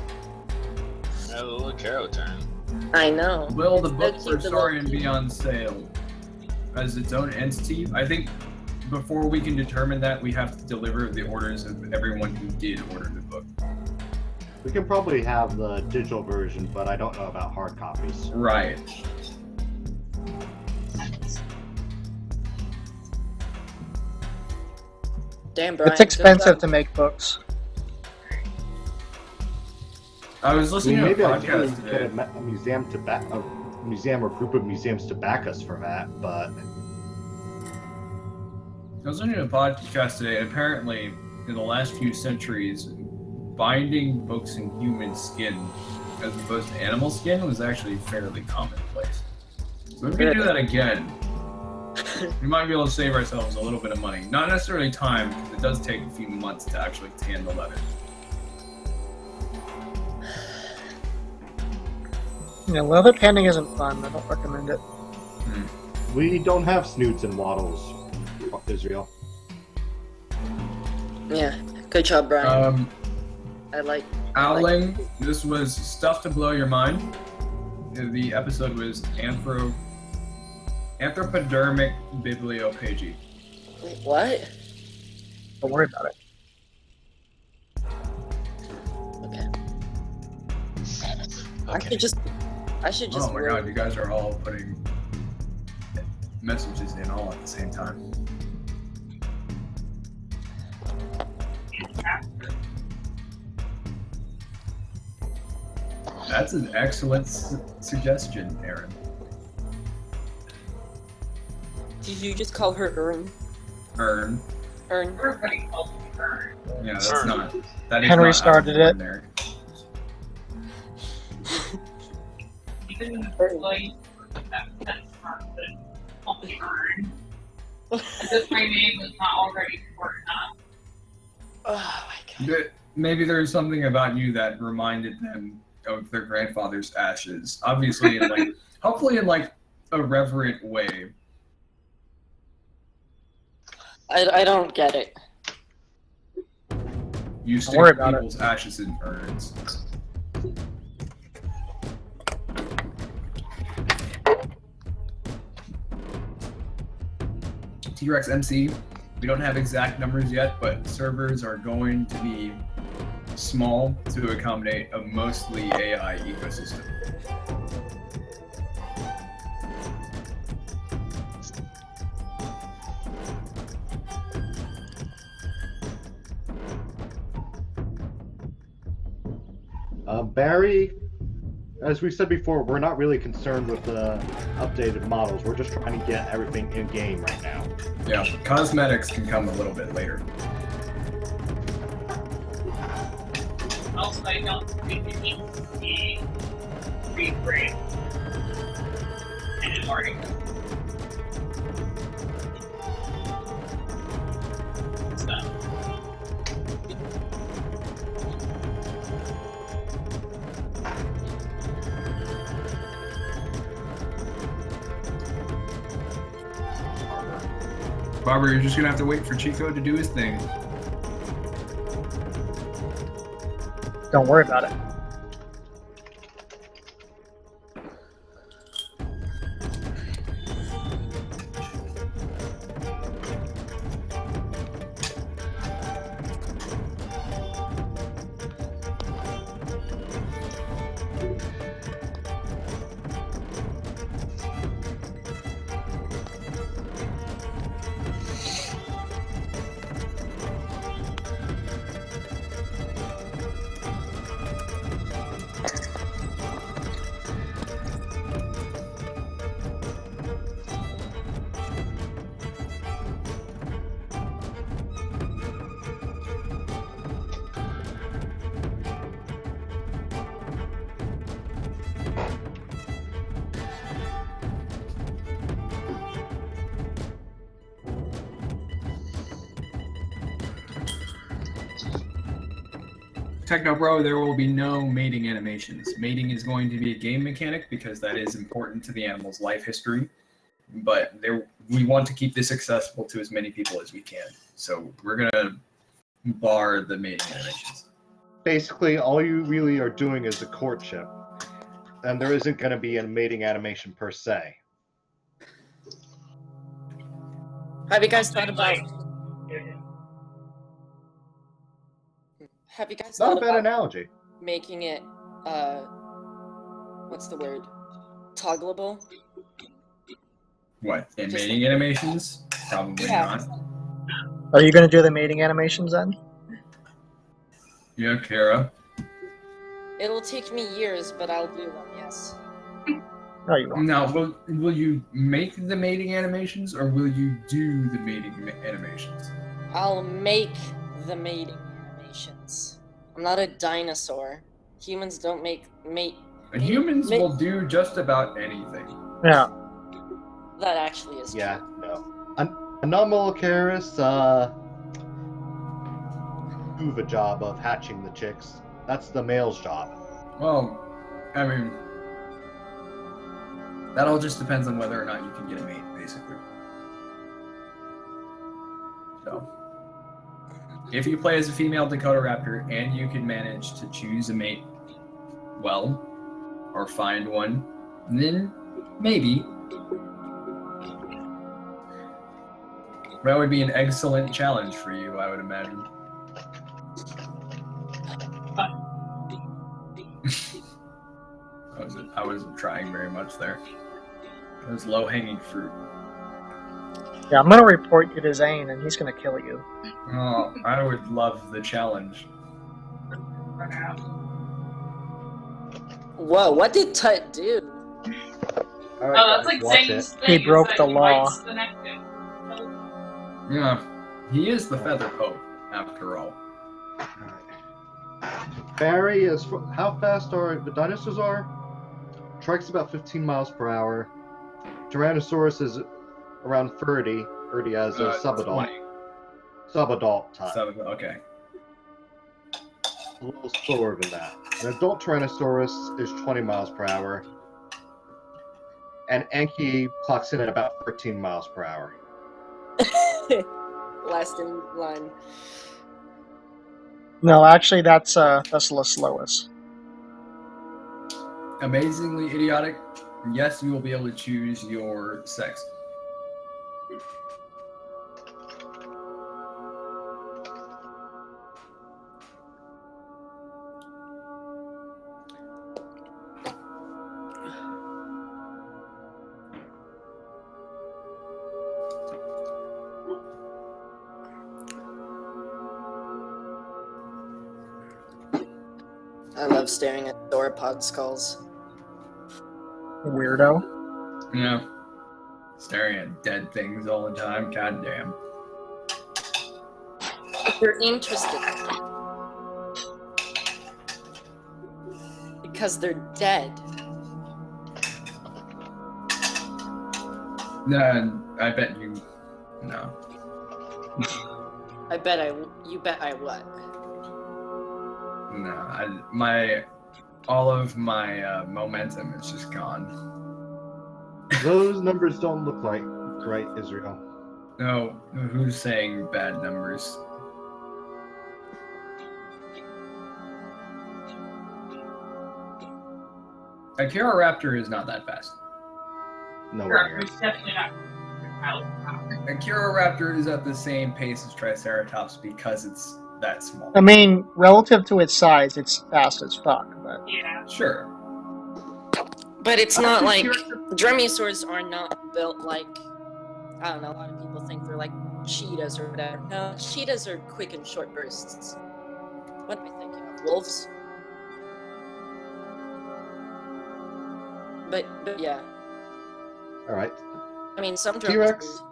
A little Caro turn. I know. Will the It's book so for cute, the Saurian little be on sale as its own entity? I think before we can determine that, we have to deliver the orders of everyone who did order the book. We can probably have the digital version, but I don't know about hard copies. Right. Damn, Brian. It's expensive to make books. I was I listening mean, maybe to a ideally podcast we could today. have a museum to back a museum or group of museums to back us for that, but I was listening to a podcast today, and apparently, in the last few centuries, binding books in human skin as opposed to animal skin was actually fairly commonplace. So we're gonna do that again. We might be able to save ourselves a little bit of money. Not necessarily time, because it does take a few months to actually tan the leather. Yeah, leather tanning isn't fun. I don't recommend it. We don't have snoots and waddles, Israel. Yeah, good job, Brian. I like. Owling, this was stuff to blow your mind. The episode was anthropodermic bibliophagy. Wait, what? Don't worry about it. Okay. Okay. I should just. Oh my god, you guys are all putting messages in all at the same time. That's an excellent suggestion, Aaron. Did you just call her Ern? Ern. Everybody calls me Ern. Yeah, that's Ern. not. That is Henry not started it. there. Even in the place that's smart, but call me Ern. As if my name was not already important enough. Oh my god. Maybe there's something about you that reminded them of their grandfather's ashes. Obviously, in like, hopefully in like a reverent way. I don't get it. You stick worry about people's ashes in urns. T-Rex MC, we don't have exact numbers yet, but servers are going to be small to accommodate a mostly AI ecosystem. Barry, as we said before, we're not really concerned with the updated models. We're just trying to get everything in game right now. Yeah, cosmetics can come a little bit later. Also, I don't think it needs to be reframed anymore. So, Barber, you're just gonna have to wait for Chico to do his thing. Don't worry about it. Techno Bro, there will be no mating animations. Mating is going to be a game mechanic because that is important to the animal's life history. But we want to keep this accessible to as many people as we can. So we're going to bar the mating animations. Basically, all you really are doing is a courtship, and there isn't going to be a mating animation per se. Have you guys thought about? Have you guys Not a thought bad about analogy. making it? What's the word? Toggleable. What? In Just- mating animations? Probably Yeah. not. Are you going to do the mating animations then? Yeah, Kara. It'll take me years, but I'll do them. Yes. No, you won't. Now, will you make the mating animations or will you do the mating animations? I'll make the mating animations. I'm not a dinosaur. Humans don't make mate. Humans will do just about anything. Yeah. That actually is Yeah, true. no. A non-Molocaris do the job of hatching the chicks. That's the male's job. Well, I mean, that all just depends on whether or not you can get a mate, basically. So, if you play as a female Dakota Raptor and you can manage to choose a mate well, or find one, then maybe. That would be an excellent challenge for you, I would imagine. I wasn't trying very much there. It was low-hanging fruit. Yeah, I'm gonna report you to Zane, and he's gonna kill you. Oh, I would love the challenge. Whoa, what did Tut do? All right, Oh, that's guys, like watch Zane's it. thing. He broke is the that he law. bites the neck in. Yeah, he is the Feather Pope, after all. Barry is how fast are the dinosaurs are? Trike's about 15 miles per hour. Tyrannosaurus is around 30 as a subadult. 20. Subadult time. Okay. A little slower than that. An adult Tyrannosaurus is 20 miles per hour. And Anki clocks in at about 13 miles per hour. Last in line. No, actually, that's the slowest. Amazingly idiotic. Yes, you will be able to choose your sex. I love staring at sauropod skulls. Weirdo. Yeah. Staring at dead things all the time. God damn. If you're interested. Because they're dead. No, I bet you. No. You bet I what? No, all of my momentum is just gone. Those numbers don't look like right, Israel. No, who's saying bad numbers? Akira Raptor is not that fast. Nowhere near. It's definitely not out. Akira Raptor is at the same pace as Triceratops because it's that small. I mean, relative to its size, it's fast as fuck. But Yeah. Sure. But it's not like dromaeosaurs are not built like, I don't know, a lot of people think they're like cheetahs or whatever. No, cheetahs are quick and short bursts. What am I thinking of? Wolves? But yeah. All right. I mean, some T-Rex.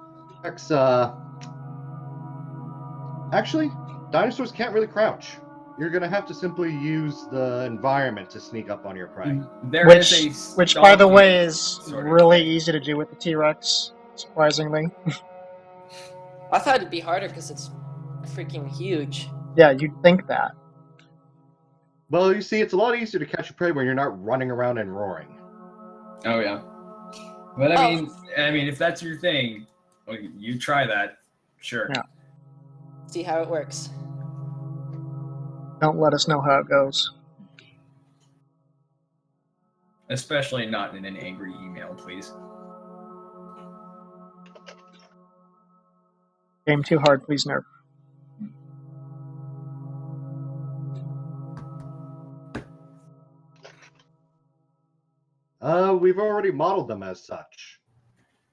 Actually, dinosaurs can't really crouch. You're gonna have to simply use the environment to sneak up on your prey. There is which, a by the donkey way, is sort of really thing. easy to do with the T-Rex. Surprisingly. I thought it'd be harder because it's freaking huge. Yeah, you'd think that. Well, you see, it's a lot easier to catch a prey when you're not running around and roaring. Oh yeah. But I mean, if that's your thing, well, you try that. Sure. Yeah. See how it works. Don't let us know how it goes. Especially not in an angry email, please. Game too hard, please nerf. We've already modeled them as such.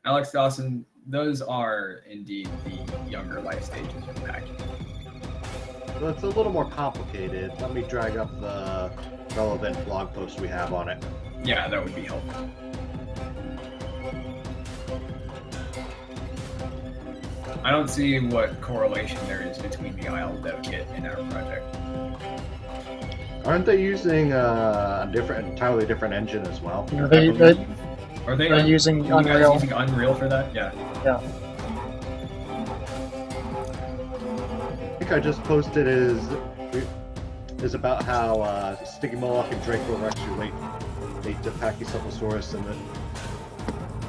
Alex Dawson, those are indeed the younger life stages of packing. So it's a little more complicated. Let me drag up the relevant blog post we have on it. Yeah, that would be helpful. I don't see what correlation there is between the Isle Dev Kit and our project. Aren't they using a entirely different engine as well? They're They're using you guys Unreal. using Unreal for that? Yeah. Yeah. link I just posted is about how Stygimoloch and Draco are actually late to Pachycephalosaurus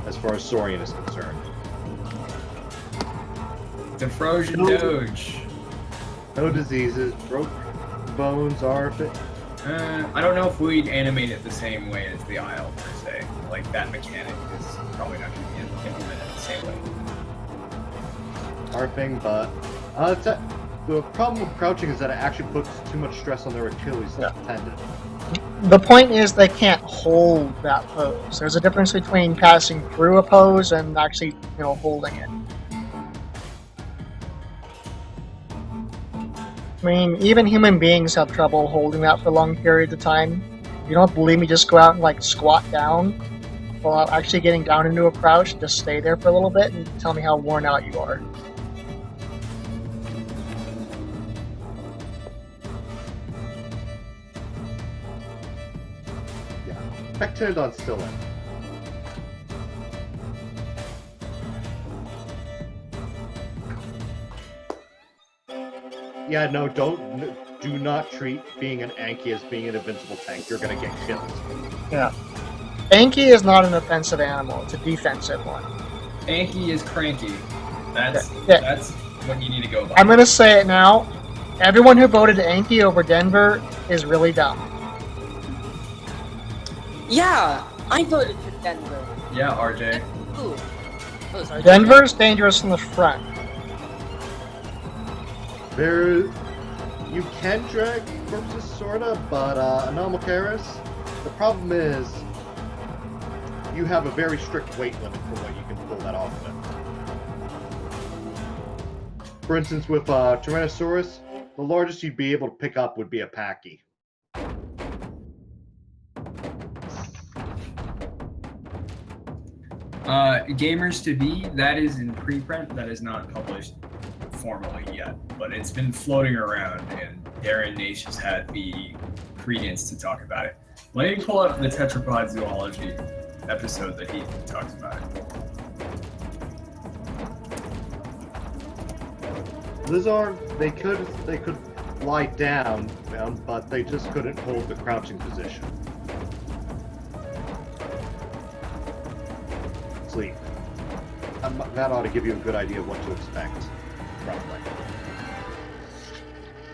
as far as Saurian is concerned. The Frozen Doge. No diseases, broke bones are fit. I don't know if we'd animate it the same way as the Isle, per se. Like, that mechanic is probably not going to be implemented the same way. Harping, but the problem with crouching is that it actually puts too much stress on their Achilles tendon. The point is they can't hold that pose. There's a difference between passing through a pose and actually, holding it. I mean, even human beings have trouble holding that for long periods of time. If you don't believe me, just go out and squat down while actually getting down into a crouch. Just stay there for a little bit and tell me how worn out you are. Pectinodon's still in. Yeah, no, do not treat being an Anki as being an invincible tank. You're gonna get killed. Yeah. Anki is not an offensive animal, it's a defensive one. Anki is cranky. That's what you need to go by. I'm gonna say it now. Everyone who voted Anki over Denver is really dumb. Yeah, I voted for Denver. Yeah, RJ. Ooh. Oh, sorry. Denver's dangerous in the front. You can drag corpses, sorta, but Anomalcaris, the problem is you have a very strict weight limit for what you can pull that off with. For instance, with Tyrannosaurus, the largest you'd be able to pick up would be a Pachy. Gamers to Be, that is in preprint, that is not published formally yet, but it's been floating around, and Darren Nash has had the credence to talk about it. Let me pull up the tetrapod zoology episode that he talks about it. Lizard, they could lie down, but they just couldn't hold the crouching position. Sleep. That ought to give you a good idea of what to expect. Probably.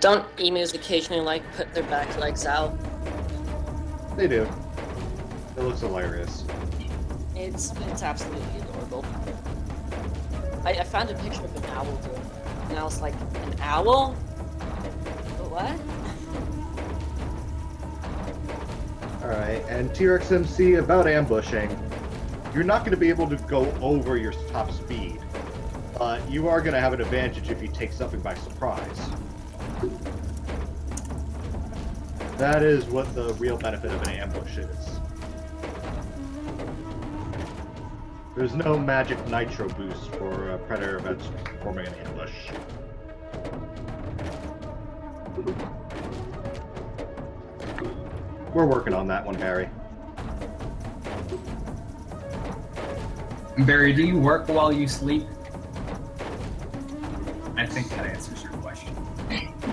Don't emus occasionally put their back legs out? They do. It looks hilarious. It's absolutely adorable. I found a picture of an owl doing it, and I was like, an owl? What? Alright, and T-Rex MC about ambushing. You're not going to be able to go over your top speed, but you are going to have an advantage if you take something by surprise. That is what the real benefit of an ambush is. There's no magic nitro boost for predator events forming an ambush. We're working on that one, Barry. Barry, do you work while you sleep? I think that answers your question.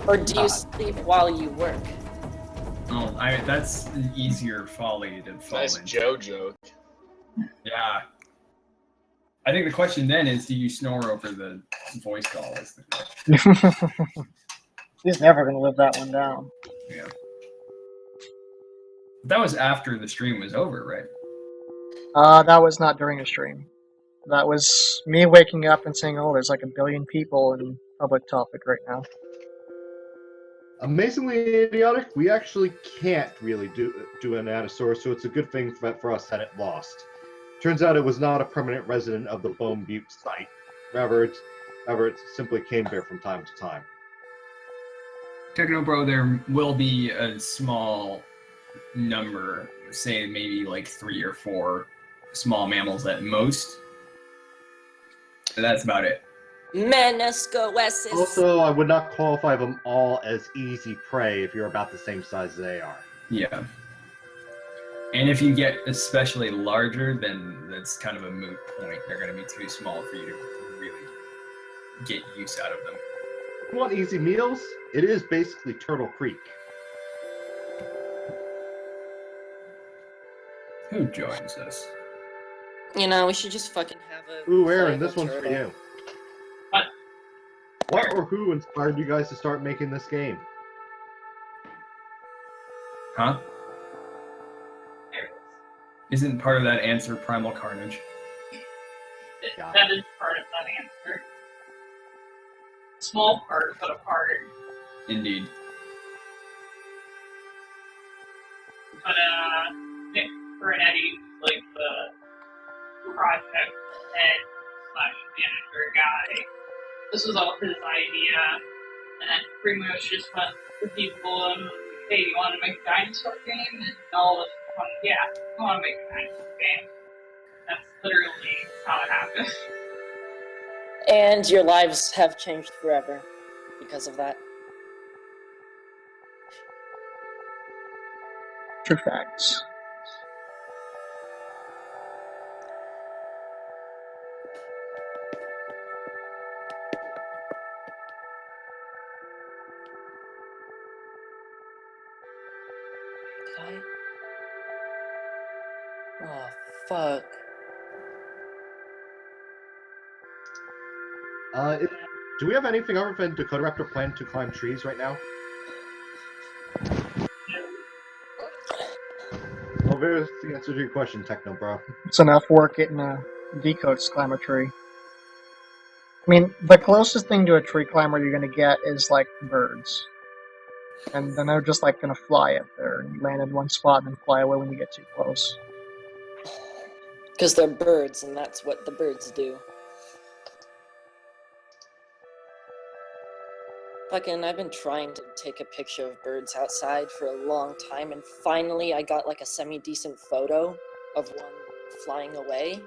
Or do you sleep while you work? Oh, that's an easier folly to fall Nice into. Joe joke. Yeah. I think the question then is, do you snore over the voice call? Is the question. He's never going to live that one down. Yeah. That was after the stream was over, right? That was not during a stream. That was me waking up and saying, oh, there's like 1 billion people in public topic right now. Amazingly idiotic, we actually can't really do an Atosaurus, so it's a good thing for us that it lost. Turns out it was not a permanent resident of the Bone Butte site. Rather, it simply came there from time to time. Technobro, there will be a small number, say maybe like 3 or 4 small mammals at most. And that's about it. Meniscoesis. Also, I would not qualify them all as easy prey if you're about the same size as they are. Yeah. And if you get especially larger, then that's kind of a moot point. They're going to be too small for you to really get use out of them. you want easy meals? It is basically Turtle Creek. Who joins us? You know, we should just fucking have a. Ooh, Aaron, flyable this one's for turtle. you. What? What or who inspired you guys to start making this game? Huh? There it Isn't part of that answer Primal Carnage? is. Yeah. That is part of that answer. Small part, but a part. Indeed. But Nick Bernetti, like the project head / manager guy, this was all his idea, and then pretty much just went to people and, hey, you want to make a dinosaur game? And all of us went, yeah, I want to make a dinosaur game. That's literally how it happened. And your lives have changed forever because of that. True facts. Did I? Oh, fuck. Do we have anything other than Dakota Raptor plan to climb trees right now? Well, there's the answer to your question, Techno Bro. It's enough work getting a decode to climb a tree. I mean, the closest thing to a tree climber you're gonna get is like birds. And then they're just like gonna fly up there and land in one spot and then fly away when you get too close. Because they're birds, and that's what the birds do. Fucking, I've been trying to take a picture of birds outside for a long time, and finally I got like a semi-decent photo of one flying away.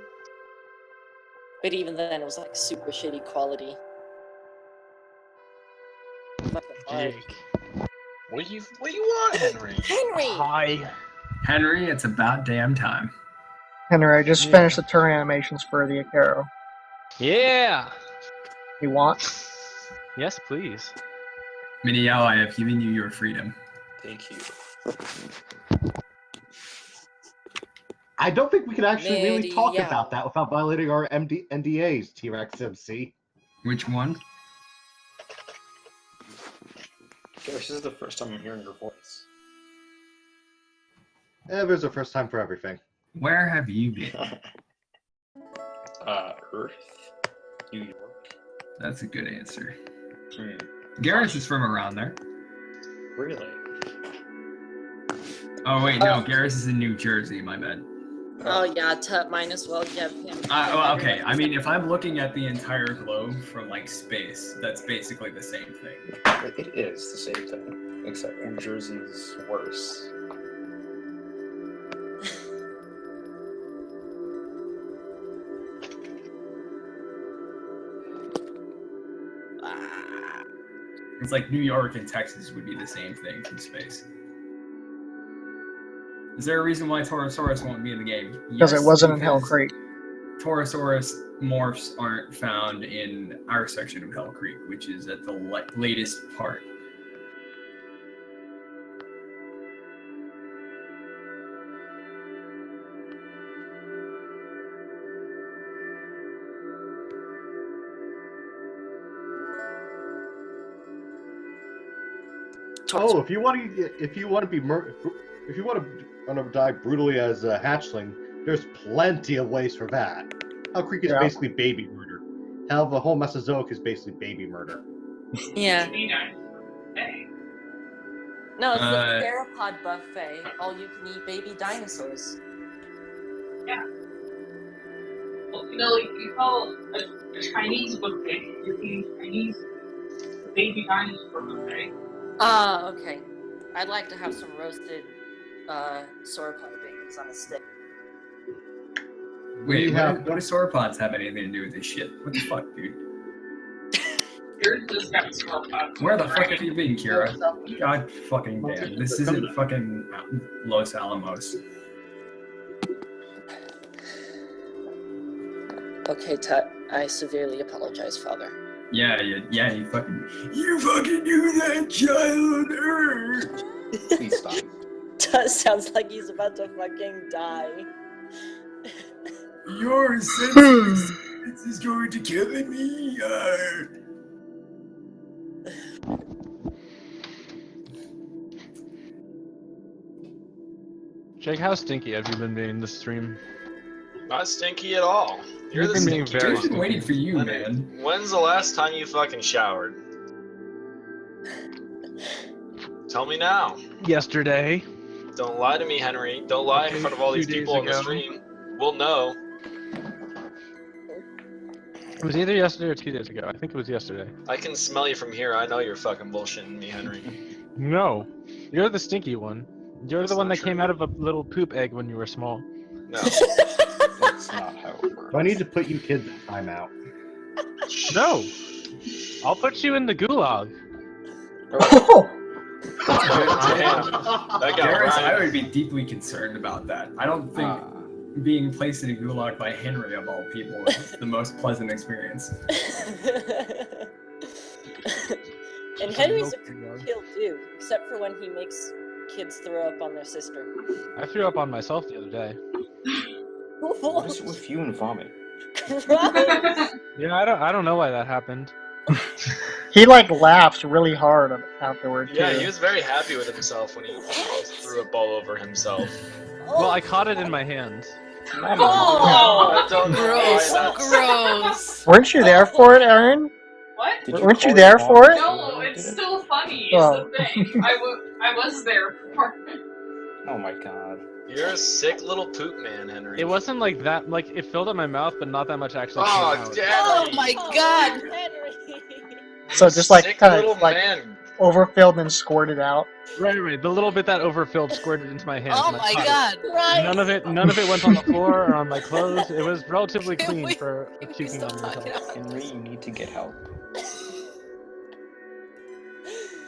But even then, it was like super shitty quality. Fucking hard. Jake. What do you want, Henry? Henry! Hi. Henry, it's about damn time. Henry, I just Yeah. finished the turn animations for the Akero. Yeah. You want? Yes, please. Miniel, I have given you your freedom. Thank you. I don't think we can actually really talk Meow. about that without violating our NDAs, T-Rex MC. Which one? Gosh, this is the first time I'm hearing your voice. There's a first time for everything. Where have you been? Earth, New York. That's a good answer. Hmm. Garrus is from around there. Really? Oh wait, no, Garrus is in New Jersey, my bad. Oh yeah, Tut might as well give him. Well, okay, I mean, if I'm looking at the entire globe from like space, that's basically the same thing. It is the same thing, except New Jersey's worse. It's like New York and Texas would be the same thing from space. Is there a reason why Torosaurus won't be in the game? Because Yes, it wasn't in Hell because Creek. Torosaurus morphs aren't found in our section of Hell Creek, which is at the latest part. Oh, if you want to die brutally as a hatchling, there's plenty of ways for that. Hell Creek is Yeah. basically baby murder. Hell, the whole Mesozoic is basically baby murder. Yeah. Be nice. Hey. No, it's the theropod buffet. All you can eat baby dinosaurs. Well, you know, like, you call a Chinese buffet, you're eating Chinese baby dinosaur buffet. Ah, okay. I'd like to have some roasted sauropod babies on a stick. Wait, We what have- do sauropods have anything to do with this shit? What the fuck, dude? Yours just got smallpox. Where the fuck have you been, Kira? God fucking damn. This isn't fucking Los Alamos. Okay, Tut. I severely apologize, Father. Yeah, you fucking do that, child Earth. Please stop. Sounds like he's about to fucking die. Your sense is going to kill me. Jake, how stinky have you been being this stream? Not stinky at all. You're You've the been being stinky very Jake's been one. waiting for you, man. When's the last time you fucking showered? Tell me now. Yesterday. Don't lie to me, Henry. Don't lie in front of all these 2 days people on the ago. stream. We'll know. It was either yesterday or 2 days ago. I think it was yesterday. I can smell you from here. I know you're fucking bullshitting me, Henry. No. You're the stinky one. You're That's the one not that came true. out of a little poop egg when you were small. No. That's not how it works. Do I need to put you kids in timeout? No. I'll put you in the gulag. Oh, Damn. That got Darius, right. I would be deeply concerned about that. I don't think being placed in a gulag by Henry of all people is the most pleasant experience. And Henry's a kill too, except for when he makes kids throw up on their sister. I threw up on myself the other day. What is it with you and vomit? Gross. Yeah, I don't know why that happened. he like laughs really hard afterward too. Yeah, he was very happy with himself when he threw up all over himself. Well, I caught it in my hands. I don't know why Gross. that's... Gross. Weren't you there for it, Aaron? What? Weren't you call there your mom? for it? No, it's still funny. Oh. It's the thing. I was there for it. Oh my god. You're a sick little poop man, Henry. It wasn't like that. Like it filled up my mouth, but not that much actually came Oh, out. Daddy! Oh my god. Henry. So just like Sick kind little of like man. overfilled and squirted out. Right. The little bit that overfilled squirted into my hands. Oh and I my caught it. god. Right. None of it went on the floor or on my clothes. It was relatively Can clean we- for can we puking on stop yourself. talking about Henry, this? you need to get help.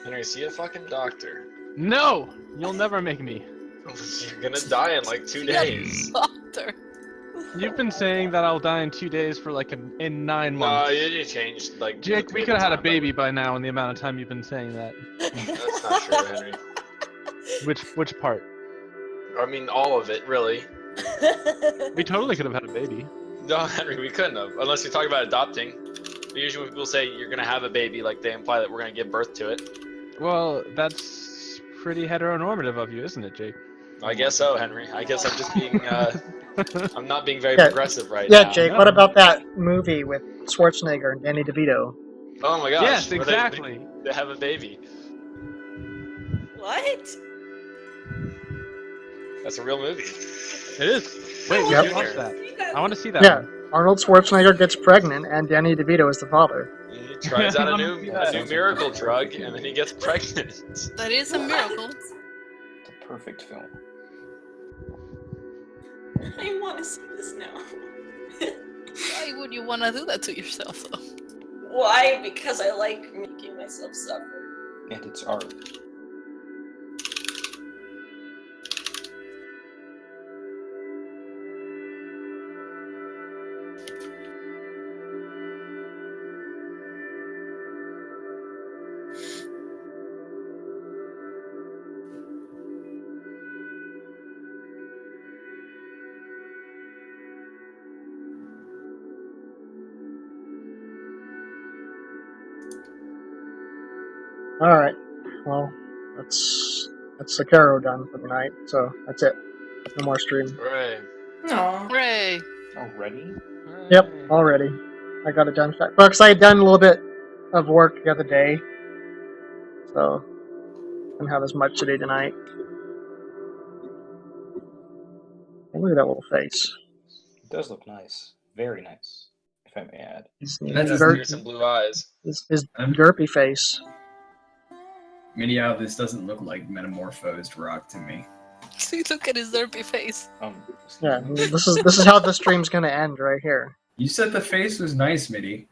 Henry, see a fucking doctor. No, you'll never make me. You're gonna die in like 2 days. Doctor. You've been saying that I'll die in 2 days for like in 9 No, months. you changed like. Jake, we could have had a baby by now in the amount of time you've been saying that. That's not true, Henry. Which part? I mean, all of it, really. We totally could have had a baby. No, Henry, we couldn't have, unless you're talking about adopting. Usually, when people say you're gonna have a baby, like they imply that we're gonna give birth to it. Well, that's pretty heteronormative of you, isn't it, Jake? I guess so, Henry. I guess I'm just being. I'm not being very progressive right Yeah, now. Jake. No. What about that movie with Schwarzenegger and Danny DeVito? Oh my gosh. Yes, where exactly. They have a baby. What? That's a real movie. It is. Wait, we Yep. should watch that. I want to see that. Yeah, one. Arnold Schwarzenegger gets pregnant and Danny DeVito is the father. He tries out a new Yeah. miracle drug, and then he gets pregnant. That is a miracle. The perfect film. I want to see this now. Why would you want to do that to yourself, though? Why? Because I like making myself suffer. And it's art. All right. Well, that's the Caro done for the night. So that's it. No more stream. Right. No. Hooray! Already? Yep, already. I got it done fast. Well, because I had done a little bit of work the other day, so I don't have as much to do tonight. And look at that little face. It does look nice. Very nice, if I may add. His That's Has his some blue eyes. derpy face. Meow, this doesn't look like metamorphosed rock to me. See, look at his derpy face. Yeah, this is how the stream's gonna end right here. You said the face was nice, Mitty.